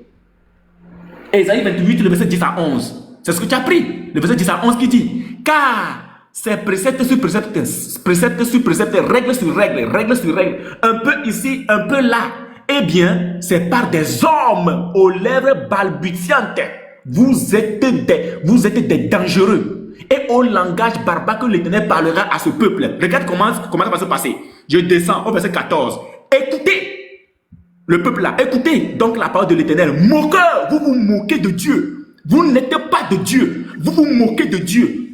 Ésaïe 28, le verset 10 à 11. C'est ce que tu as pris. Le verset 10 à 11 qui dit, car c'est précepte sur précepte, précepte sur précepte, règle sur règle, règle sur règle, un peu ici, un peu là. Eh bien, c'est par des hommes aux lèvres balbutiantes. Vous êtes des dangereux. Et au langage barbare que l'Éternel parlera à ce peuple. Regarde comment ça va se passer. Je descends au verset 14. Écoutez le peuple là, écoutez donc la parole de l'Éternel. Moqueur, vous vous moquez de Dieu. Vous n'êtes pas de Dieu. Vous vous moquez de Dieu.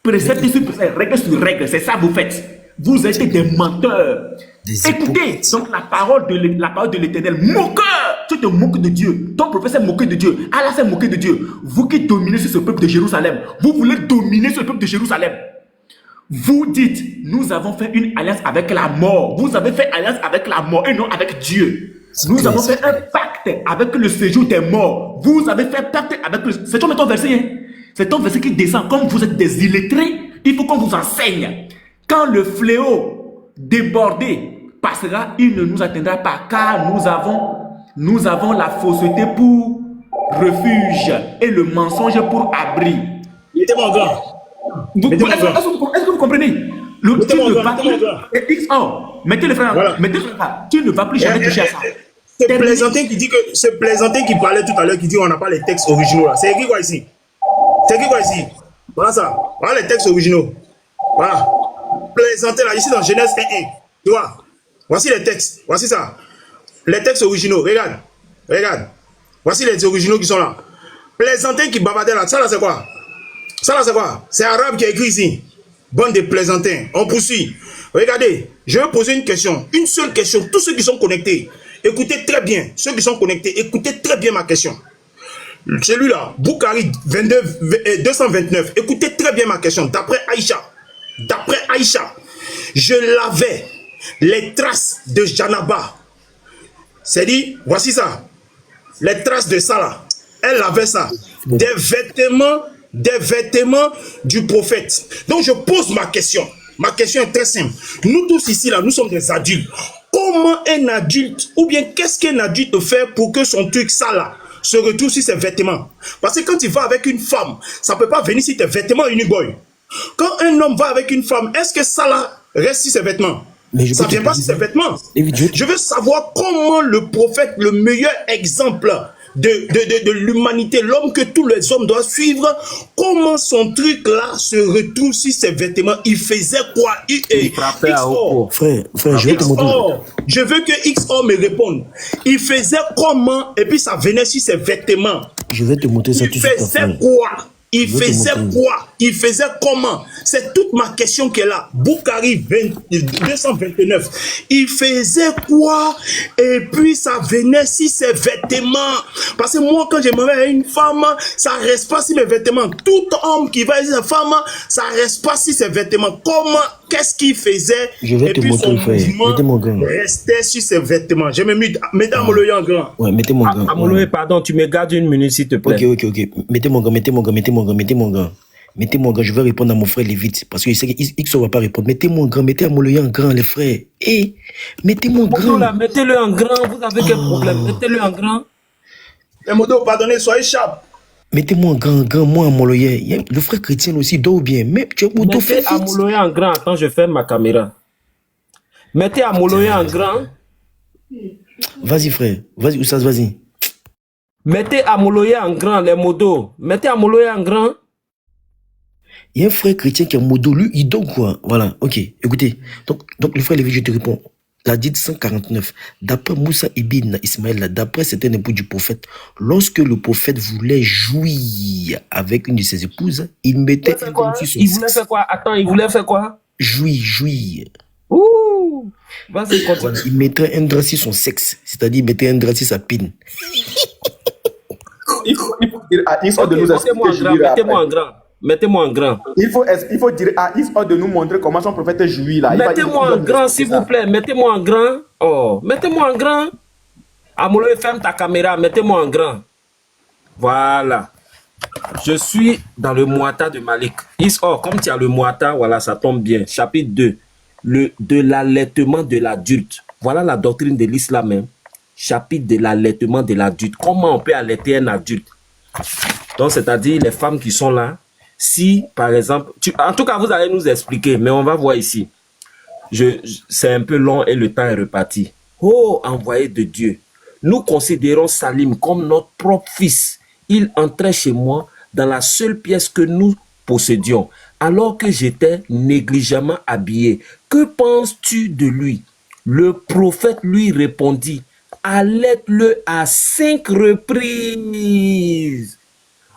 Précepte sur précepte, règle sur règle, c'est ça que vous faites. Vous êtes des menteurs. Écoutez donc la parole de l'Éternel. Moqueur, tu te moques de Dieu. Ton prophète s'est moqué de Dieu. Allah s'est moqué de Dieu. Vous qui dominez sur ce peuple de Jérusalem, vous voulez dominer ce peuple de Jérusalem. Vous dites, nous avons fait une alliance avec la mort. Vous avez fait alliance avec la mort et non avec Dieu. Nous avons fait un pacte avec le séjour des morts. Vous avez fait pacte avec le... C'est ton verset, hein? C'est ton verset qui descend. Comme vous êtes des illettrés, il faut qu'on vous enseigne. Quand le fléau débordé passera, il ne nous atteindra pas, car nous avons la fausseté pour refuge et le mensonge pour abri. Mettez-moi en grand. Est-ce que vous comprenez? Mettez le frère. Voilà. Mettez le frère. Tu ne vas plus jamais toucher à ça. C'est Plaisantin qui dit que c'est Plaisantin qui parlait tout à l'heure qui dit on n'a pas les textes originaux là. C'est écrit quoi ici? C'est écrit quoi ici? Voilà ça. Voilà les textes originaux. Voilà. Plaisantin là, ici dans Genèse 1.1. Tu vois? Voici les textes. Voici ça. Les textes originaux. Regarde. Regarde. Voici les originaux qui sont là. Plaisantin qui bavardait là. Ça là c'est quoi? Ça là c'est quoi? C'est arabe qui a écrit ici. Bande de plaisantins. On poursuit. Regardez. Je vais poser une question. Une seule question. Tous ceux qui sont connectés. Écoutez très bien. Ceux qui sont connectés. Écoutez très bien ma question. Celui-là. Bukhari 229. Écoutez très bien ma question. D'après Aïcha. D'après Aïcha. Je lavais les traces de Janaba. C'est dit, voici ça. Les traces de ça là. Elle avait ça. Des vêtements du prophète. Donc je pose ma question. Ma question est très simple. Nous tous ici là, nous sommes des adultes. Comment un adulte, ou bien qu'est-ce qu'un adulte fait pour que son truc ça là se retrouve sur ses vêtements? Parce que quand il va avec une femme, ça ne peut pas venir sur tes vêtements, Uniboy. Quand un homme va avec une femme, est-ce que ça là reste sur ses vêtements? Ça ne vient pas sur ses vêtements. Je veux savoir comment le prophète, le meilleur exemple de l'humanité, l'homme que tous les hommes doivent suivre, comment son truc là se retrouve sur ses vêtements. Il faisait quoi? Il frappait à haut. Frère, je vais te montrer. Je veux que XO me réponde. Il faisait comment? Et puis ça venait sur ses vêtements. Je vais te montrer ça tout de suite. Il faisait quoi? Il faisait quoi? Il faisait comment? C'est toute ma question qui est là. Bukhari 229. Il faisait quoi? Et puis ça venait sur ses vêtements. Parce que moi, quand je me mets avec une femme, ça reste pas sur mes vêtements. Tout homme qui va avec sa femme, ça reste pas sur ses vêtements. Comment? Qu'est-ce qu'il faisait? Je vais te montrer, frère. Mettez-moi en grand. Restait sur ses vêtements. Je me mets Amoloye en grand. Ouais, mettez-moi en grand. Amoloye, pardon, tu me gardes une minute, s'il te plaît. Ok. Mettez-moi en grand, mettez-moi en grand, je vais répondre à mon frère Lévite. Parce que je sais qu'X ne va pas répondre. Mettez-moi en grand, mettez Amoloye en grand, les frères. Mettez-moi en grand. Là, mettez-le en grand, vous avez quel problème? Mettez-le en grand. Les motos, pardonnez, soyez sharp. Mettez-moi en grand, moi Amoloye. Le frère chrétien aussi dort bien. Mais tu as moto fait vite. Mettez Amoloye en grand. Attends, je ferme ma caméra. Mettez Amoloye en grand. Vas-y, frère. Vas-y, Oussas, vas-y. Mettez Amoloye en grand, les modos. Mettez Amoloye en grand. Il y a un frère chrétien qui a modo, lui, il dort quoi? Voilà, ok, écoutez. Donc le frère Lévi, je te réponds. La dite 149, d'après Moussa ibn Ismaël, d'après certains époux du prophète, lorsque le prophète voulait jouir avec une de ses épouses, il mettait un drap sur son sexe. Il voulait faire quoi? Attends, il voulait faire quoi? Jouir. Ouh! Vas-y, continue. Voilà, il mettait un drap sur son sexe, c'est-à-dire il mettait un drap sur sa pine. Il faut dire à Isor de nous expliquer. Mettez-moi en grand. Mettez-moi en grand. Il faut dire à Isor de nous montrer comment son prophète jouit là. Mettez-moi en grand, s'il vous plaît. Mettez-moi en grand. Oh, mettez-moi en grand. Amoloye, ferme ta caméra. Mettez-moi en grand. Voilà. Je suis dans le Muwatta de Malik. Isor, comme tu as le Muwatta, voilà, ça tombe bien. Chapitre 2. De l'allaitement de l'adulte. Voilà la doctrine de l'islam. Hein. Chapitre de l'allaitement de l'adulte. Comment on peut allaiter un adulte? Donc, c'est-à-dire les femmes qui sont là, si, par exemple, en tout cas, vous allez nous expliquer, mais on va voir ici. C'est un peu long et le temps est reparti. Oh, envoyé de Dieu, nous considérons Salim comme notre propre fils. Il entrait chez moi dans la seule pièce que nous possédions, alors que j'étais négligemment habillé. Que penses-tu de lui? Le prophète lui répondit, allaite-le à 5 reprises.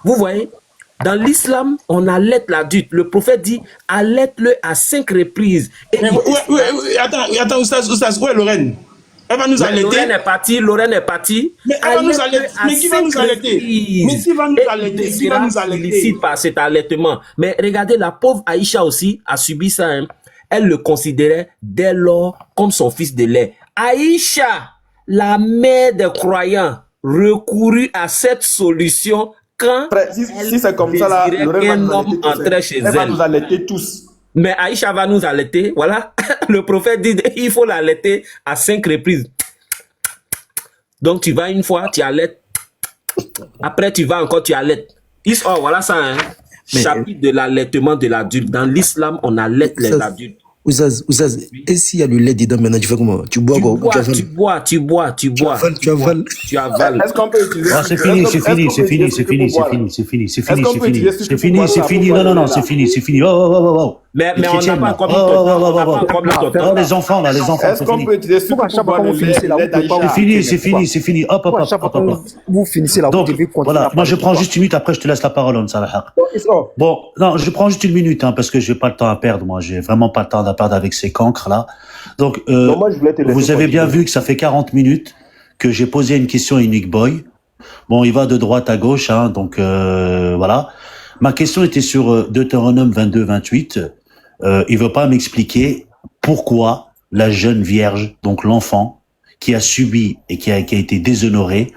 Vous voyez, dans l'islam, on allaite l'adulte. Le prophète dit, allaite-le à 5 reprises. Et attends, Oustaz, où est Lorraine? Elle va nous allaiter. Lorraine est partie. Mais elle va nous allaiter. Mais qui va nous allaiter? Mais qui va nous allaiter? Qui va nous allaiter? Par cet allaitement. Mais regardez, la pauvre Aïcha aussi a subi ça. Hein. Elle le considérait dès lors comme son fils de lait. Aïcha, la mère des croyants, recourut à cette solution quand si c'est comme ça, là, qu'un homme entrait chez elle. Elle va nous allaiter tous. Mais Aïcha va nous allaiter, voilà. Le prophète dit il faut l'allaiter à 5 reprises. Donc tu vas une fois, tu allaites. Après tu vas encore, tu allaites. Oh, voilà ça, hein. Chapitre de l'allaitement de l'adulte. Dans l'islam, on allaite les adultes. Ouzaz, et s'il y a le lait dedans maintenant, tu fais comment? Tu bois quoi? Tu bois. Tu avales. Est-ce qu'on peut utiliser... C'est fini. Non, c'est fini. Oh. Mais on n'a pas encore les enfants, est-ce qu'on peut utiliser ce pouvoir de lait? C'est fini. Hop. Vous finissez là. Donc, voilà, moi je prends juste une minute, après je te laisse la parole, on Salah. Bon, non, je prends juste une minute, hein, parce que j'ai pas le temps à perdre, moi, j'ai vraiment pas le temps à perdre avec ces cancres là. Donc, vous avez bien vu que ça fait 40 minutes que j'ai posé une question à Unique Boy. Bon, il va de droite à gauche, hein, donc voilà. Ma question était sur Deutéronome 22-28. Il veut pas m'expliquer pourquoi la jeune vierge, donc l'enfant, qui a subi et qui a été déshonoré,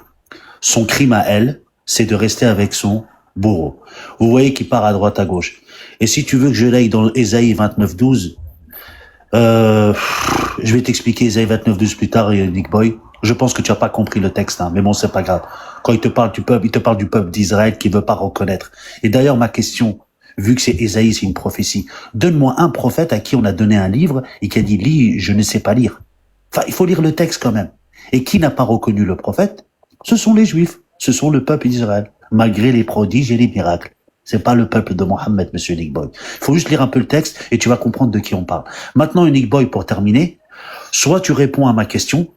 son crime à elle, c'est de rester avec son bourreau. Vous voyez qu'il part à droite à gauche. Et si tu veux que je l'aille dans Ésaïe 29-12, je vais t'expliquer Ésaïe 29-12 plus tard, Nick Boy. Je pense que tu as pas compris le texte, hein, mais bon, c'est pas grave. Quand il te parle du peuple, il te parle du peuple d'Israël qui veut pas reconnaître. Et d'ailleurs, ma question, vu que c'est Ésaïe, c'est une prophétie, donne-moi un prophète à qui on a donné un livre et qui a dit, lis, je ne sais pas lire. Enfin, il faut lire le texte quand même. Et qui n'a pas reconnu le prophète? Ce sont les Juifs. Ce sont le peuple d'Israël. Malgré les prodiges et les miracles. C'est pas le peuple de Mohammed, monsieur Nick Boy. Il faut juste lire un peu le texte et tu vas comprendre de qui on parle. Maintenant, Nick Boy, pour terminer, soit tu réponds à ma question,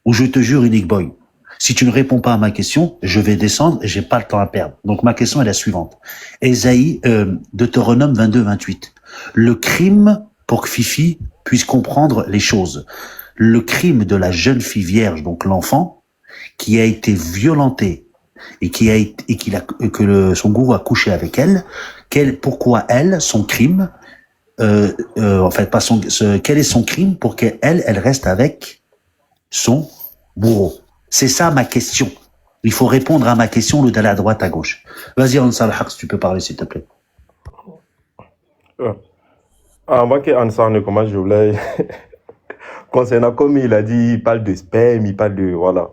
ou je te jure, Nick Boy, si tu ne réponds pas à ma question, je vais descendre et j'ai pas le temps à perdre. Donc ma question est la suivante. Ésaïe, Deutéronome 22-28. Le crime, pour que Fifi puisse comprendre les choses. Le crime de la jeune fille vierge, donc l'enfant, qui a été violenté et son gourou a couché avec elle, pourquoi elle, son crime, quel est son crime pour qu'elle reste avec son bourreau? C'est ça ma question. Il faut répondre à ma question au lieu d'aller à droite, à gauche. Vas-y, Ansar Haq, si tu peux parler, s'il te plaît. Avant que Ansar ne commence, je voulais... Concernant comme il a dit, il parle de sperme, il parle de... Voilà.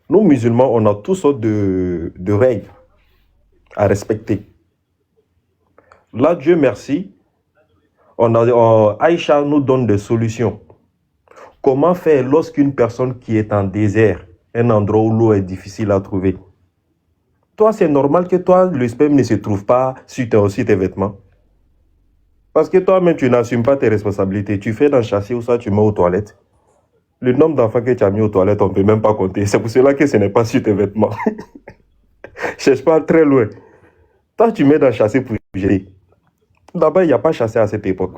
Nous, musulmans, on a toutes sortes de règles à respecter. Là, Dieu merci, Aïcha nous donne des solutions. Comment faire lorsqu'une personne qui est en désert, un endroit où l'eau est difficile à trouver? Toi, c'est normal que toi, le sperme ne se trouve pas sur tes vêtements. Parce que toi-même, tu n'assumes pas tes responsabilités. Tu fais dans chasser ou ça, tu mets aux toilettes. Le nombre d'enfants que tu as mis aux toilettes, on ne peut même pas compter. C'est pour cela que ce n'est pas sur tes vêtements. Cherche pas très loin. Toi, tu mets dans chasser pour gérer. D'abord, il n'y a pas chassé à cette époque.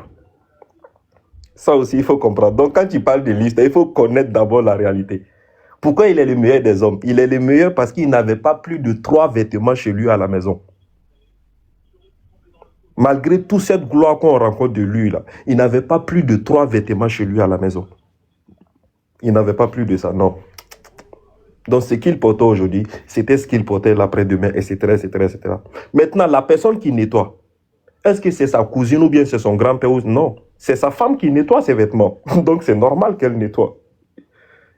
Ça aussi, il faut comprendre. Donc, quand tu parles de liste, il faut connaître d'abord la réalité. Pourquoi il est le meilleur des hommes? Il est le meilleur parce qu'il n'avait pas plus de 3 vêtements chez lui à la maison. Malgré toute cette gloire qu'on rencontre de lui, là, il n'avait pas plus de 3 vêtements chez lui à la maison. Il n'avait pas plus de ça, non. Donc, ce qu'il portait aujourd'hui, c'était ce qu'il portait l'après-demain, etc., etc., etc. Maintenant, la personne qui nettoie, est-ce que c'est sa cousine ou bien c'est son grand-père? Non, c'est sa femme qui nettoie ses vêtements. Donc, c'est normal qu'elle nettoie.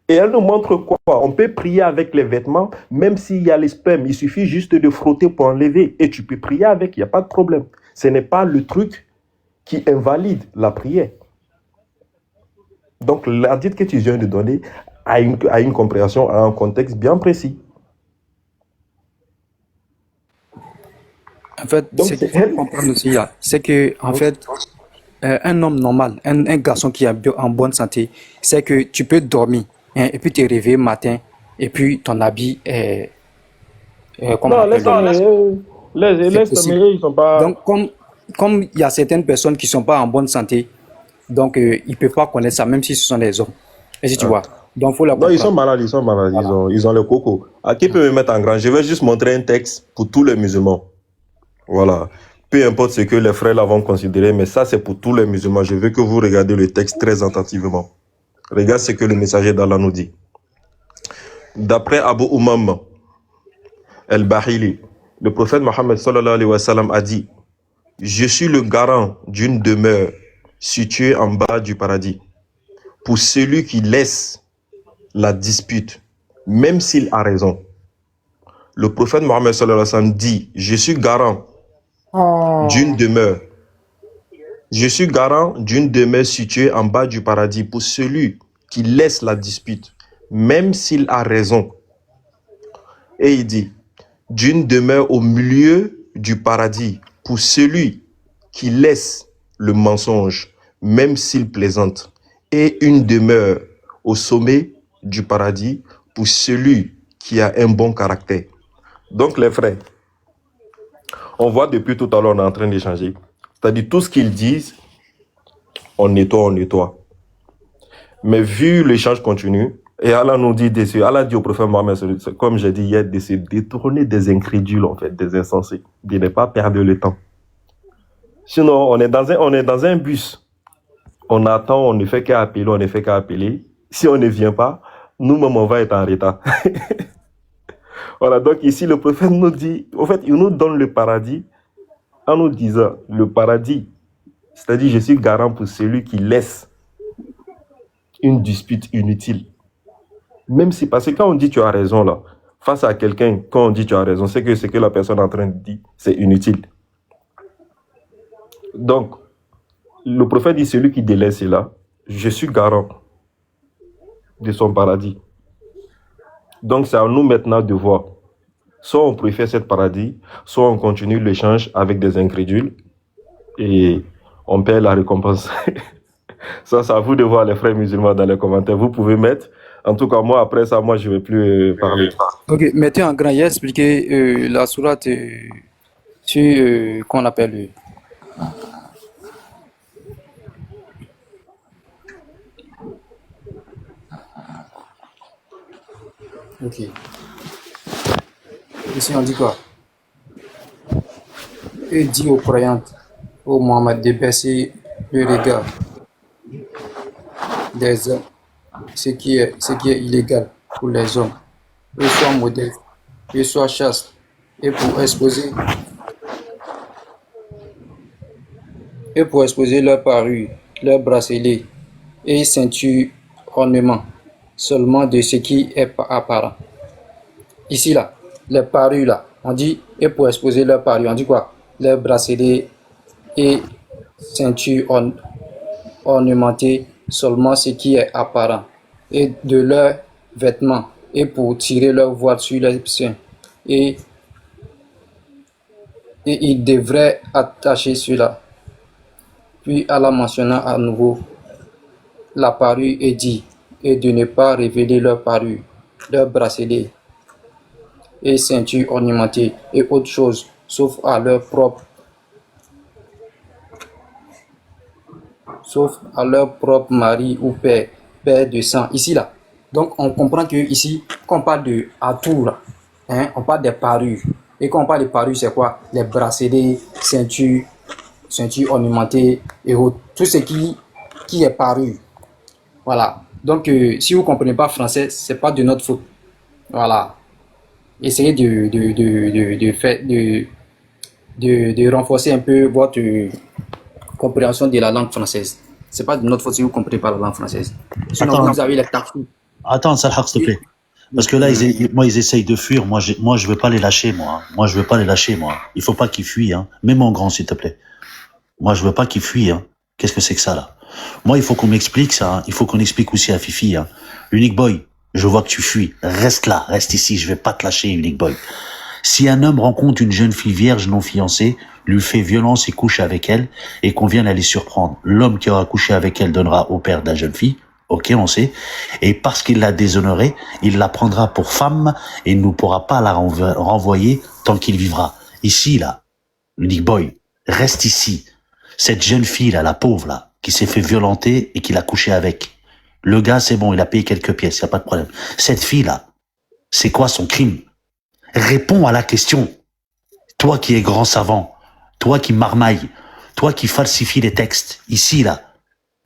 Et elle nous montre quoi? On peut prier avec les vêtements, même s'il y a les spermes. Il suffit juste de frotter pour enlever. Et tu peux prier avec, il n'y a pas de problème. Ce n'est pas le truc qui invalide la prière. Donc, l'hadith que tu viens de donner a une compréhension, a un contexte bien précis. En fait, ce qu'il faut comprendre aussi là, c'est que, en fait, un homme normal, un garçon qui est en bonne santé, c'est que tu peux dormir, hein, et puis te réveiller matin, et puis ton habit est. Non, laisse tomber, ils sont pas. Donc, comme il y a certaines personnes qui ne sont pas en bonne santé, donc ils ne peuvent pas connaître ça, même si ce sont des hommes. Et si tu vois. Donc, faut la comprendre. Non, ils sont malades, voilà. Ils ont le coco. À qui peut me mettre en grand? Je vais juste montrer un texte pour tous les musulmans. Voilà. Peu importe ce que les frères là vont considérer, mais ça c'est pour tous les musulmans. Je veux que vous regardez le texte très attentivement. Regarde ce que le messager d'Allah nous dit. D'après Abu Umam al-Bahili, le prophète Mohammed sallallahu alayhi wa sallam a dit: je suis le garant d'une demeure située en bas du paradis pour celui qui laisse la dispute, même s'il a raison. Le prophète Mohammed sallallahu alayhi wa sallam dit: je suis garant d'une demeure. Je suis garant d'une demeure située en bas du paradis pour celui qui laisse la dispute, même s'il a raison. Et il dit: d'une demeure au milieu du paradis pour celui qui laisse le mensonge, même s'il plaisante. Et une demeure au sommet du paradis pour celui qui a un bon caractère. Donc les frères, on voit depuis tout à l'heure, on est en train d'échanger. C'est-à-dire tout ce qu'ils disent, on nettoie. Mais vu l'échange continu, et Allah nous dit, Allah dit au prophète Mohammed, comme j'ai dit hier, de se détourner des incrédules, en fait, des insensés, de ne pas perdre le temps. Sinon, on est dans un bus. On attend, on ne fait qu'à appeler, Si on ne vient pas, nous-mêmes, on va être en retard. Voilà, donc ici, le prophète nous dit, en fait, il nous donne le paradis en nous disant, le paradis, c'est-à-dire, je suis garant pour celui qui laisse une dispute inutile. Même si, parce que quand on dit tu as raison, là, face à quelqu'un, quand on dit tu as raison, c'est que ce que la personne est en train de dire, c'est inutile. Donc, le prophète dit, celui qui délaisse cela, je suis garant de son paradis. Donc, c'est à nous maintenant de voir. Soit on préfère ce paradis, soit on continue l'échange avec des incrédules et on perd la récompense. Ça, c'est à vous de voir les frères musulmans dans les commentaires. Vous pouvez mettre. En tout cas, moi, après ça, je ne vais plus parler. Ok, mettez en grand, il a expliqué la sourate qu'on appelle. Ok. Ici, on dit quoi? Et dit aux croyantes, ô Mohammed, de baisser le regard des hommes, ce qui est illégal pour les hommes, et soit modeste, et soit chaste, et pour exposer leur parure, leur bracelet et ceinture ornement, seulement de ce qui est apparent. Ici, là, les parures, là, on dit, et pour exposer leur parure, on dit quoi? Leur bracelet et ceinture ornementée, seulement ce qui est apparent, et de leurs vêtements, et pour tirer leur voile sur les seins. Et ils devraient attacher cela. Puis Allah mentionna à nouveau la parure et dit, et de ne pas révéler leur parure, leur bracelet et ceinture ornementée et autre chose, sauf à leur propre mari ou père de sang. Ici là, donc on comprend que ici, quand on parle de atout là, hein, on parle des parures. Et quand on parle de parures, c'est quoi? Les bracelets, ceinture ornementée et autres. Tout ce qui est parure. Voilà. Donc si vous ne comprenez pas français, c'est pas de notre faute. Voilà. Essayez de renforcer un peu votre compréhension de la langue française. C'est pas de notre faute si vous ne comprenez pas la langue française. Sinon, vous avez les tafous. Attends, Salhaq, s'il te plaît. Parce que là, ils essayent de fuir. Moi, je veux pas les lâcher, moi. Moi, je veux pas les lâcher, moi. Il faut pas qu'ils fuient, hein. Même en grand, s'il te plaît. Moi, je veux pas qu'ils fuient, hein. Qu'est-ce que c'est que ça, là? Moi, il faut qu'on m'explique ça, hein. Il faut qu'on explique aussi à Fifi, hein. Unique Boy, je vois que tu fuis. Reste là, reste ici. Je vais pas te lâcher, Unique Boy. Si un homme rencontre une jeune fille vierge non fiancée, lui fait violence et couche avec elle, et qu'on vient l'aller surprendre, l'homme qui aura couché avec elle donnera au père de la jeune fille. Ok, on sait. Et parce qu'il l'a déshonorée, il la prendra pour femme et il ne pourra pas la renvoyer tant qu'il vivra. Ici, là, Unique Boy, reste ici. Cette jeune fille, là, la pauvre, là, qui s'est fait violenter et qui l'a couché avec. Le gars, c'est bon, il a payé quelques pièces, y a pas de problème. Cette fille, là, c'est quoi son crime? Réponds à la question. Toi qui es grand savant, toi qui marmaille, toi qui falsifie les textes, ici, là,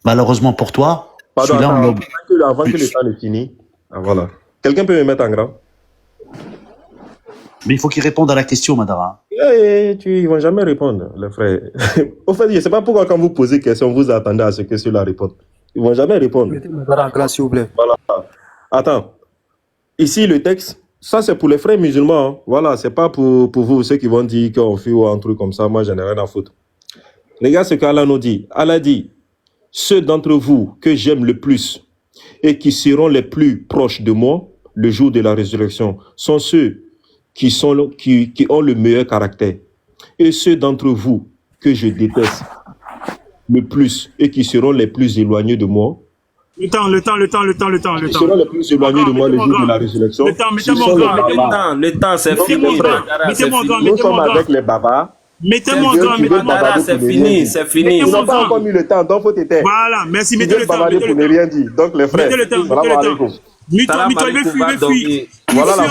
malheureusement pour toi, Pardon, celui-là, on l'a... avant que le temps ne finisse. Ah, voilà. Quelqu'un peut me mettre en grand? Mais il faut qu'il réponde à la question, Madara. Ils vont jamais répondre, les frères. Au fait, je ne sais pas pourquoi quand vous posez question, vous attendez à ce que ceux-là répondent. Ils vont jamais répondre. Mettez Madara en grand, s'il vous plaît. Voilà. Attends. Ici, le texte, ça c'est pour les frères musulmans. Hein. Voilà, c'est pas pour vous, ceux qui vont dire qu'on fait ou un truc comme ça. Moi, j'en ai rien à foutre. Regarde ce qu'Allah nous dit. Allah dit, ceux d'entre vous que j'aime le plus et qui seront les plus proches de moi le jour de la résurrection sont ceux qui ont le meilleur caractère. Et ceux d'entre vous que je déteste le plus et qui seront les plus éloignés de moi. Le temps. Qui seront les plus éloignés de moi le jour de la résurrection. Le temps, c'est fini. Nous sommes avec les bavards. Mettez-moi en grand, c'est fini, c'est fini. Ils n'ont pas encore mis le temps, donc faut t'éteindre. Voilà, merci, mettez le temps. Pour ne rien dire. Donc les frères, Mets-toi, il veut fuir. Voilà la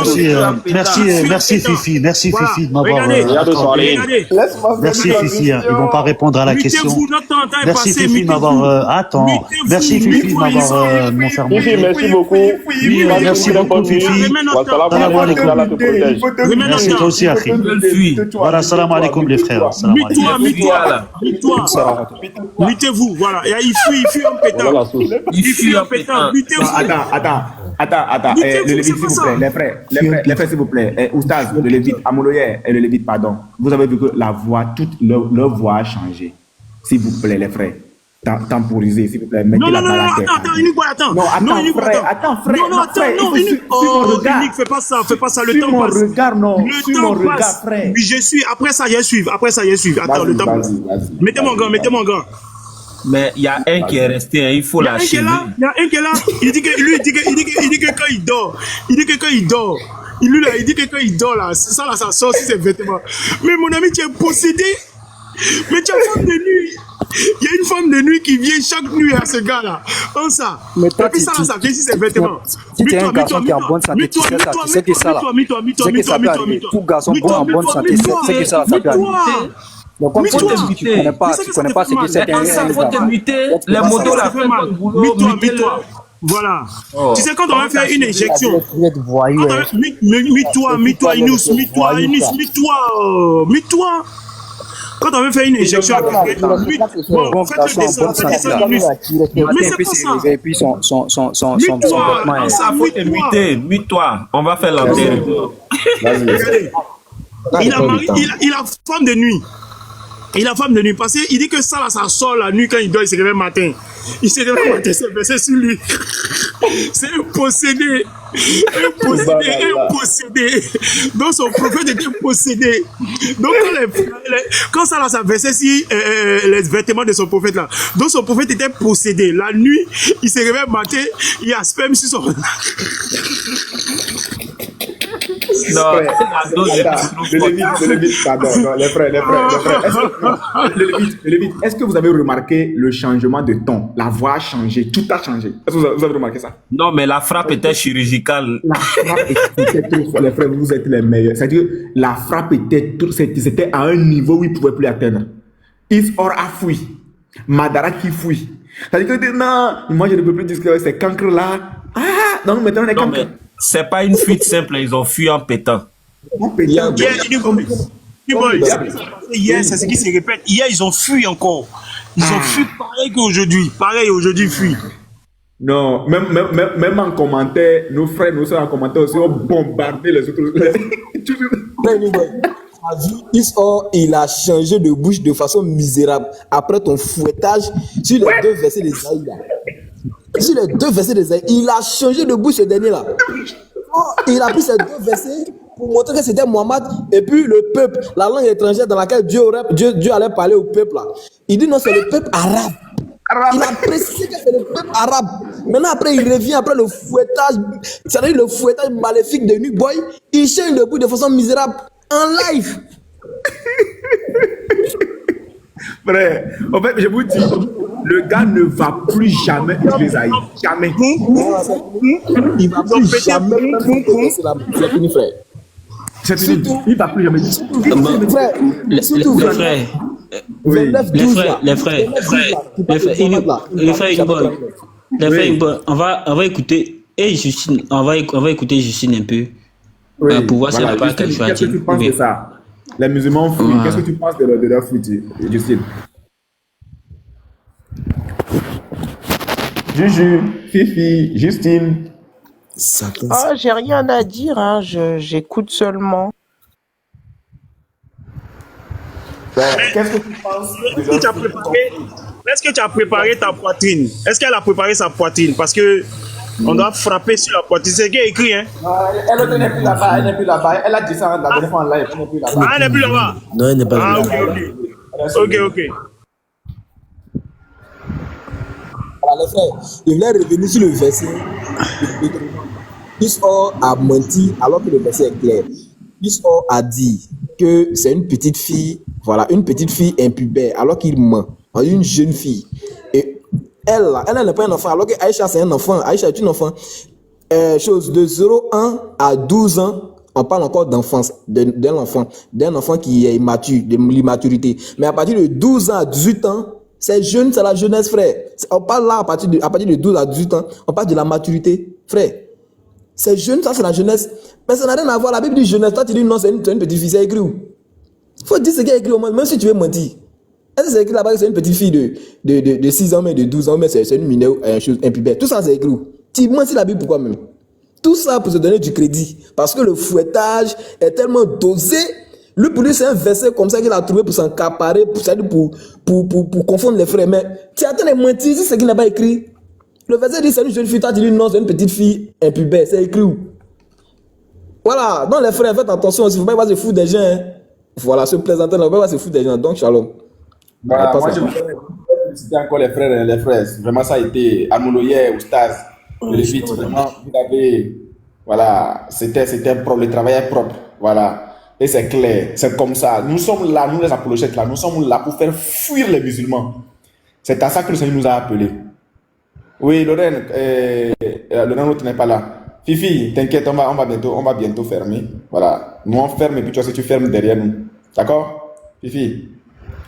merci Fifi de m'avoir... Merci Fifi, ils vont pas répondre à la question. Merci Fifi de m'avoir... Attends, merci Fifi de m'avoir... Merci beaucoup. Merci beaucoup Fifi. Salam alaikum. Merci toi aussi Akhi. Voilà, salam alaikum les frères. Mettez-vous, voilà. Il fuit en pétant. Il fuit en pétant. Attends, le Lévite, s'il vous plaît, les frères, s'il vous plaît, Oustaz, le Lévite, Amouloyer et le Lévite, pardon, vous avez vu que la voix, toute leur voix a changé. S'il vous plaît, les frères, temporisez, s'il vous plaît, mettez la balle à terre. Attends. Attends, Unique, fais pas ça, le temps passe. Le temps passe. Oui, je suis, après ça, je suis. Attends, le temps passe. Mettez-moi en grand. Mais il y a un qui est resté, il faut lâcher. Il y a un qui est là. Il dit que quand il dort, il dit que quand il dort là, ça là, ça sort sur ses vêtements. Mais mon ami, tu es possédé. Mais tu es femme de nuit. Il y a une femme de nuit qui vient chaque nuit à ce gars là. Comme ça. Mais toi, et puis ça là, ça vient sur ses vêtements. Si tu es un garçon qui est en bonne santé, tu sais ça, tu sais que ça là. Tout garçon bon en bonne santé, c'est que ça peut arriver. Donc, comme tu connais pas ce que c'est un faut te muter, les motos là, mute-toi. Voilà. Tu sais, quand on va faire une injection, mute-toi, Inus. Quand on veut faire une injection, faites descendre, Inus. Mais c'est pas ça. Et puis son vêtement. Ça faut te muter, mute-toi. On va faire l'enterre. Il a femme de nuit. Parce qu'il dit que ça là, ça sort la nuit quand il dort, il se réveille matin. Il se réveille matin, c'est versé sur lui. C'est un possédé. Donc son prophète était possédé. Donc quand ça là, ça versait sur les vêtements de son prophète là. Donc son prophète était possédé. La nuit, il se réveille matin, il y a sperme sur son... Non, le Lévite, pardon, les frères. Le Lévite, est-ce que vous avez remarqué le changement de ton? La voix a changé, tout a changé. Est-ce que vous avez remarqué ça? Non, mais la frappe était chirurgicale. La frappe était trop forte, les frères, vous êtes les meilleurs. C'est-à-dire, la frappe c'était à un niveau où il ne pouvait plus atteindre. Isor a fui. Madara qui fuit. C'est-à-dire que non, moi je ne peux plus dire que c'est cancre là. Ah, non, maintenant on est cancre. C'est pas une fuite simple, ils ont fui en pétant. Hier, c'est ce qui se répète. Hier, ils ont fui encore. Ils ont fui pareil qu'aujourd'hui. Pareil, aujourd'hui, fuit. Non, même en commentaire, nos frères, nos soeurs en commentaire aussi ont bombardé les autres. Il a changé de bouche de façon misérable après ton fouettage sur les deux versets d'Esaïe là. Sur les deux versets d'Esaïe, il a changé de bouche ce dernier là. Il a pris ces deux versets pour montrer que c'était Mohammed et puis le peuple, la langue étrangère dans laquelle Dieu allait parler au peuple là. Il dit non, c'est le peuple arabe. Il a précisé que c'est le peuple arabe. Maintenant, après, il revient après le fouettage, c'est-à-dire le fouettage maléfique de Nuke Boy. Il change de bouche de façon misérable en live. Frère, en fait, je vous dis, le gars ne va plus jamais utiliser Aïe. Jamais. Il va plus jamais. C'est fini, frère. C'est fini. Il va plus jamais dire. Frère, on va écouter Justine, on va écouter Justine un peu pour voir si elle n'a pas quelque chose à dire. Qu'est-ce que tu penses de ça? Les musulmans fouillent. Qu'est-ce que tu penses de leur fouille, Justine? Juju, Fifi, Justine. Oh, j'ai rien à dire, hein. J'écoute seulement. Qu'est-ce que tu penses de leur Est-ce que tu as préparé ta poitrine? Est-ce qu'elle a préparé sa poitrine? Parce que on doit frapper sur la poitrine. C'est ce qui est écrit, hein? Elle n'est plus là-bas, elle n'est plus là-bas. Elle a dit ça la dernière fois en live. Elle n'est plus là-bas. Ah, elle n'est plus là-bas? Non, elle n'est pas là. Ok. Alors, les frères, il voulait revenir sur le verset. Israël a menti alors que le verset est clair. Israël a dit que c'est une petite fille, voilà, une petite fille impubère alors qu'il ment. Une jeune fille. Et elle n'est pas un enfant alors que Aïcha c'est un enfant. Aïcha est une enfant. Chose de 0,1 à 12 ans, on parle encore d'enfance, d'un enfant qui est immature, de l'immaturité. Mais à partir de 12 ans à 18 ans, c'est jeune, c'est la jeunesse, frère. On parle là à partir de 12 à 18 ans, on parle de la maturité, frère. C'est jeune, ça c'est la jeunesse. Mais ça n'a rien à voir. La Bible dit jeunesse. Toi tu dis non, c'est une petite fille, c'est écrit où? Faut dire ce qui est écrit au moins, même si tu veux mentir. Est-ce que c'est écrit là-bas que c'est une petite fille de 6 ans, mais de 12 ans, mais c'est une mineure, chose impubère. Tout ça c'est écrit où? Tu mentis la Bible pourquoi même? Tout ça pour se donner du crédit. Parce que le fouettage est tellement dosé. Lui, pour lui, c'est un verset comme ça qu'il a trouvé pour s'encaparer, pour confondre les frères. Mais tu attends de mentir, c'est ce qu'il n'a pas écrit. Le verset dit c'est une jeune fille, toi tu dis non, c'est une petite fille impubère. C'est écrit où? Voilà, donc les frères, faites attention, il ne faut pas se foutre des gens. Hein. Voilà, se plaisanter, il ne faut pas se foutre des gens. Donc, shalom. Voilà, moi, je voudrais féliciter encore les frères. Vraiment, ça a été Amouloyer ou Staz. Je le dis, vraiment, vous avez. Voilà, c'était propre, le travail est propre. Voilà. Et c'est clair, c'est comme ça. Nous sommes là, nous les apologètes là, nous sommes là pour faire fuir les musulmans. C'est à ça que le Seigneur nous a appelés. Oui, Lorraine, l'autre n'est pas là. Fifi, t'inquiète, on va bientôt fermer. Voilà. Nous on ferme et puis toi si tu fermes derrière nous. D'accord? Fifi,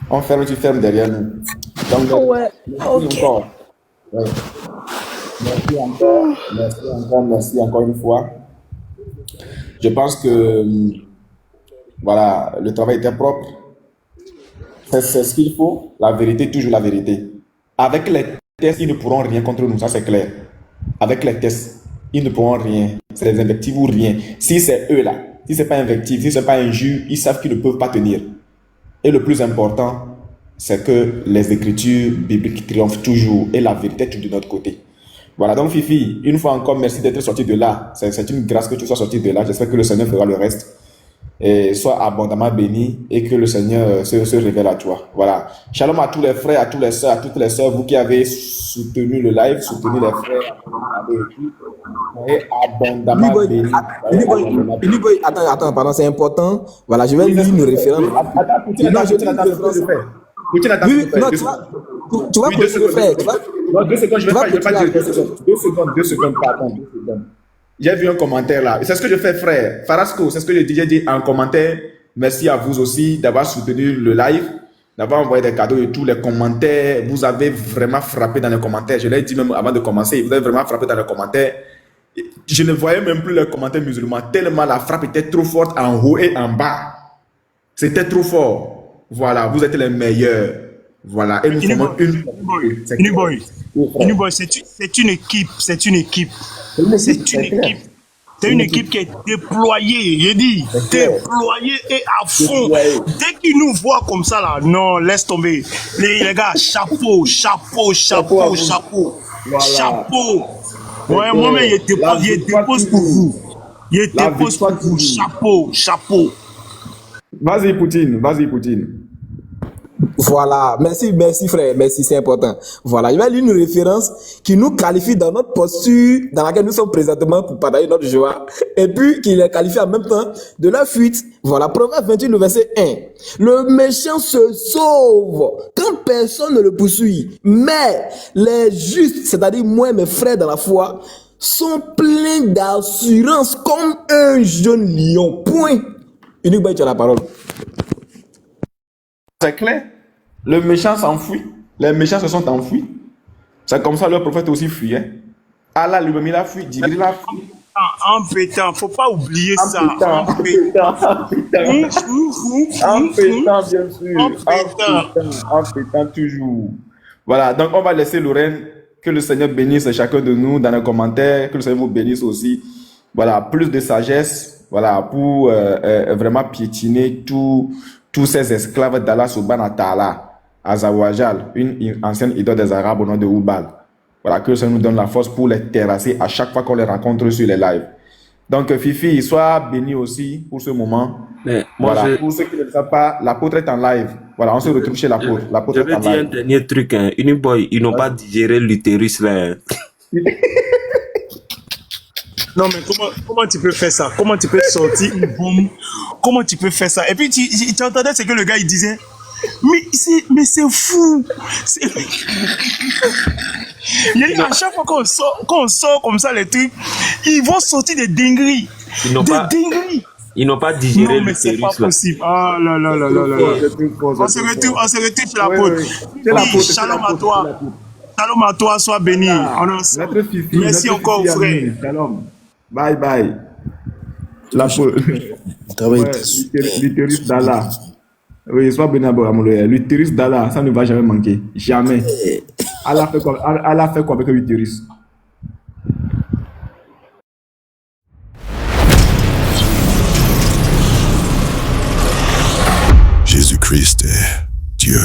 on ferme et tu fermes derrière nous. Donc, ouais, merci encore. Ouais. Merci encore une fois. Je pense que voilà, le travail était propre. C'est ce qu'il faut. La vérité, toujours la vérité. Avec les tests, ils ne pourront rien contre nous, ça c'est clair. Avec les tests, ils ne pourront rien. C'est des invectives ou rien. Si c'est eux là, si c'est pas invectif, si c'est pas injure, ils savent qu'ils ne peuvent pas tenir. Et le plus important, c'est que les écritures bibliques triomphent toujours et la vérité est toujours de notre côté. Voilà, donc Fifi, une fois encore, merci d'être sorti de là. C'est une grâce que tu sois sorti de là. J'espère que le Seigneur fera le reste. Et sois abondamment béni et que le Seigneur se révèle à toi. Voilà. Shalom à tous les frères, à tous les sœurs, à toutes les sœurs, vous qui avez soutenu le live, soutenu les frères, et abondamment béni. Attends, pardon, c'est important. Voilà, je vais lire une référence. Tu vas le faire. Non, 2 secondes, je vais pas dire 2 secondes. 2 secondes, pardon. 2 secondes. J'ai vu un commentaire là. C'est ce que je fais, frère. Farasco, c'est ce que j'ai dit en commentaire. Merci à vous aussi d'avoir soutenu le live, d'avoir envoyé des cadeaux et tous les commentaires. Vous avez vraiment frappé dans les commentaires. Je l'ai dit même avant de commencer. Vous avez vraiment frappé dans les commentaires. Je ne voyais même plus les commentaires musulmans, tellement la frappe était trop forte en haut et en bas. C'était trop fort. Voilà, vous êtes les meilleurs. Voilà. Et nous formons une. Oui. Uniboy, c'est une équipe. C'est une équipe. C'est une équipe qui est déployée, j'ai dit, déployée et à fond. Dès qu'ils nous voient comme ça, là, non, laisse tomber. Les gars, chapeau. Voilà. Chapeau. Ouais, moi-même, il dépose pour vous. Il dépose pour vous. Chapeau. Vas-y, Poutine. Voilà, merci frère, merci, c'est important. Voilà, il y a une référence qui nous qualifie dans notre posture dans laquelle nous sommes présentement pour partager notre joie, et puis qui les qualifie en même temps de la fuite. Voilà, Proverbe 28, le verset 1. Le méchant se sauve quand personne ne le poursuit, mais les justes, c'est-à-dire moi et mes frères dans la foi, sont pleins d'assurance comme un jeune lion. Point. Unique Boy, tu as la parole. C'est clair. Le méchant s'enfuit. Les méchants se sont enfuis. C'est comme ça le prophète aussi fuyait. Allah lui-même il a fui. Jibril a fui. En pétant, faut pas oublier ça. En pétant, bien sûr. En pétant toujours. Voilà, donc on va laisser Lorraine. Que le Seigneur bénisse chacun de nous dans les commentaires. Que le Seigneur vous bénisse aussi. Voilà, plus de sagesse. Voilà, pour vraiment piétiner tous ces esclaves d'Allah Subhanahu wa Ta'ala, à Zawajal, une ancienne idole des Arabes au nom de Oubal. Voilà, que ça nous donne la force pour les terrasser à chaque fois qu'on les rencontre sur les lives. Donc, Fifi, sois béni aussi pour ce moment. Mais voilà, pour ceux qui ne le savent pas, l'apôtre est en live. Voilà, on se retrouve chez l'apôtre. Je vais dire un dernier truc, hein. Uniboy, ils n'ont pas digéré l'utérus là. Non, mais comment tu peux faire ça? Comment tu peux sortir une bombe? Comment tu peux faire ça? Et puis, tu entendais ce que le gars, il disait? Mais c'est fou! À chaque fois qu'on sort comme ça les trucs, ils vont sortir des dingueries. Ils n'ont pas digéré l'utérus. Non, mais c'est pas possible. Ah là. On se retrouve chez l'apôtre. Shalom à toi. Shalom à toi, sois béni. Merci encore, frère. Shalom. Bye. L'utérus d'Allah. Oui, sois béni, Amouloya. L'utérus d'Allah, ça ne va jamais manquer. Jamais. Allah fait quoi avec l'utérus? Jésus-Christ est Dieu.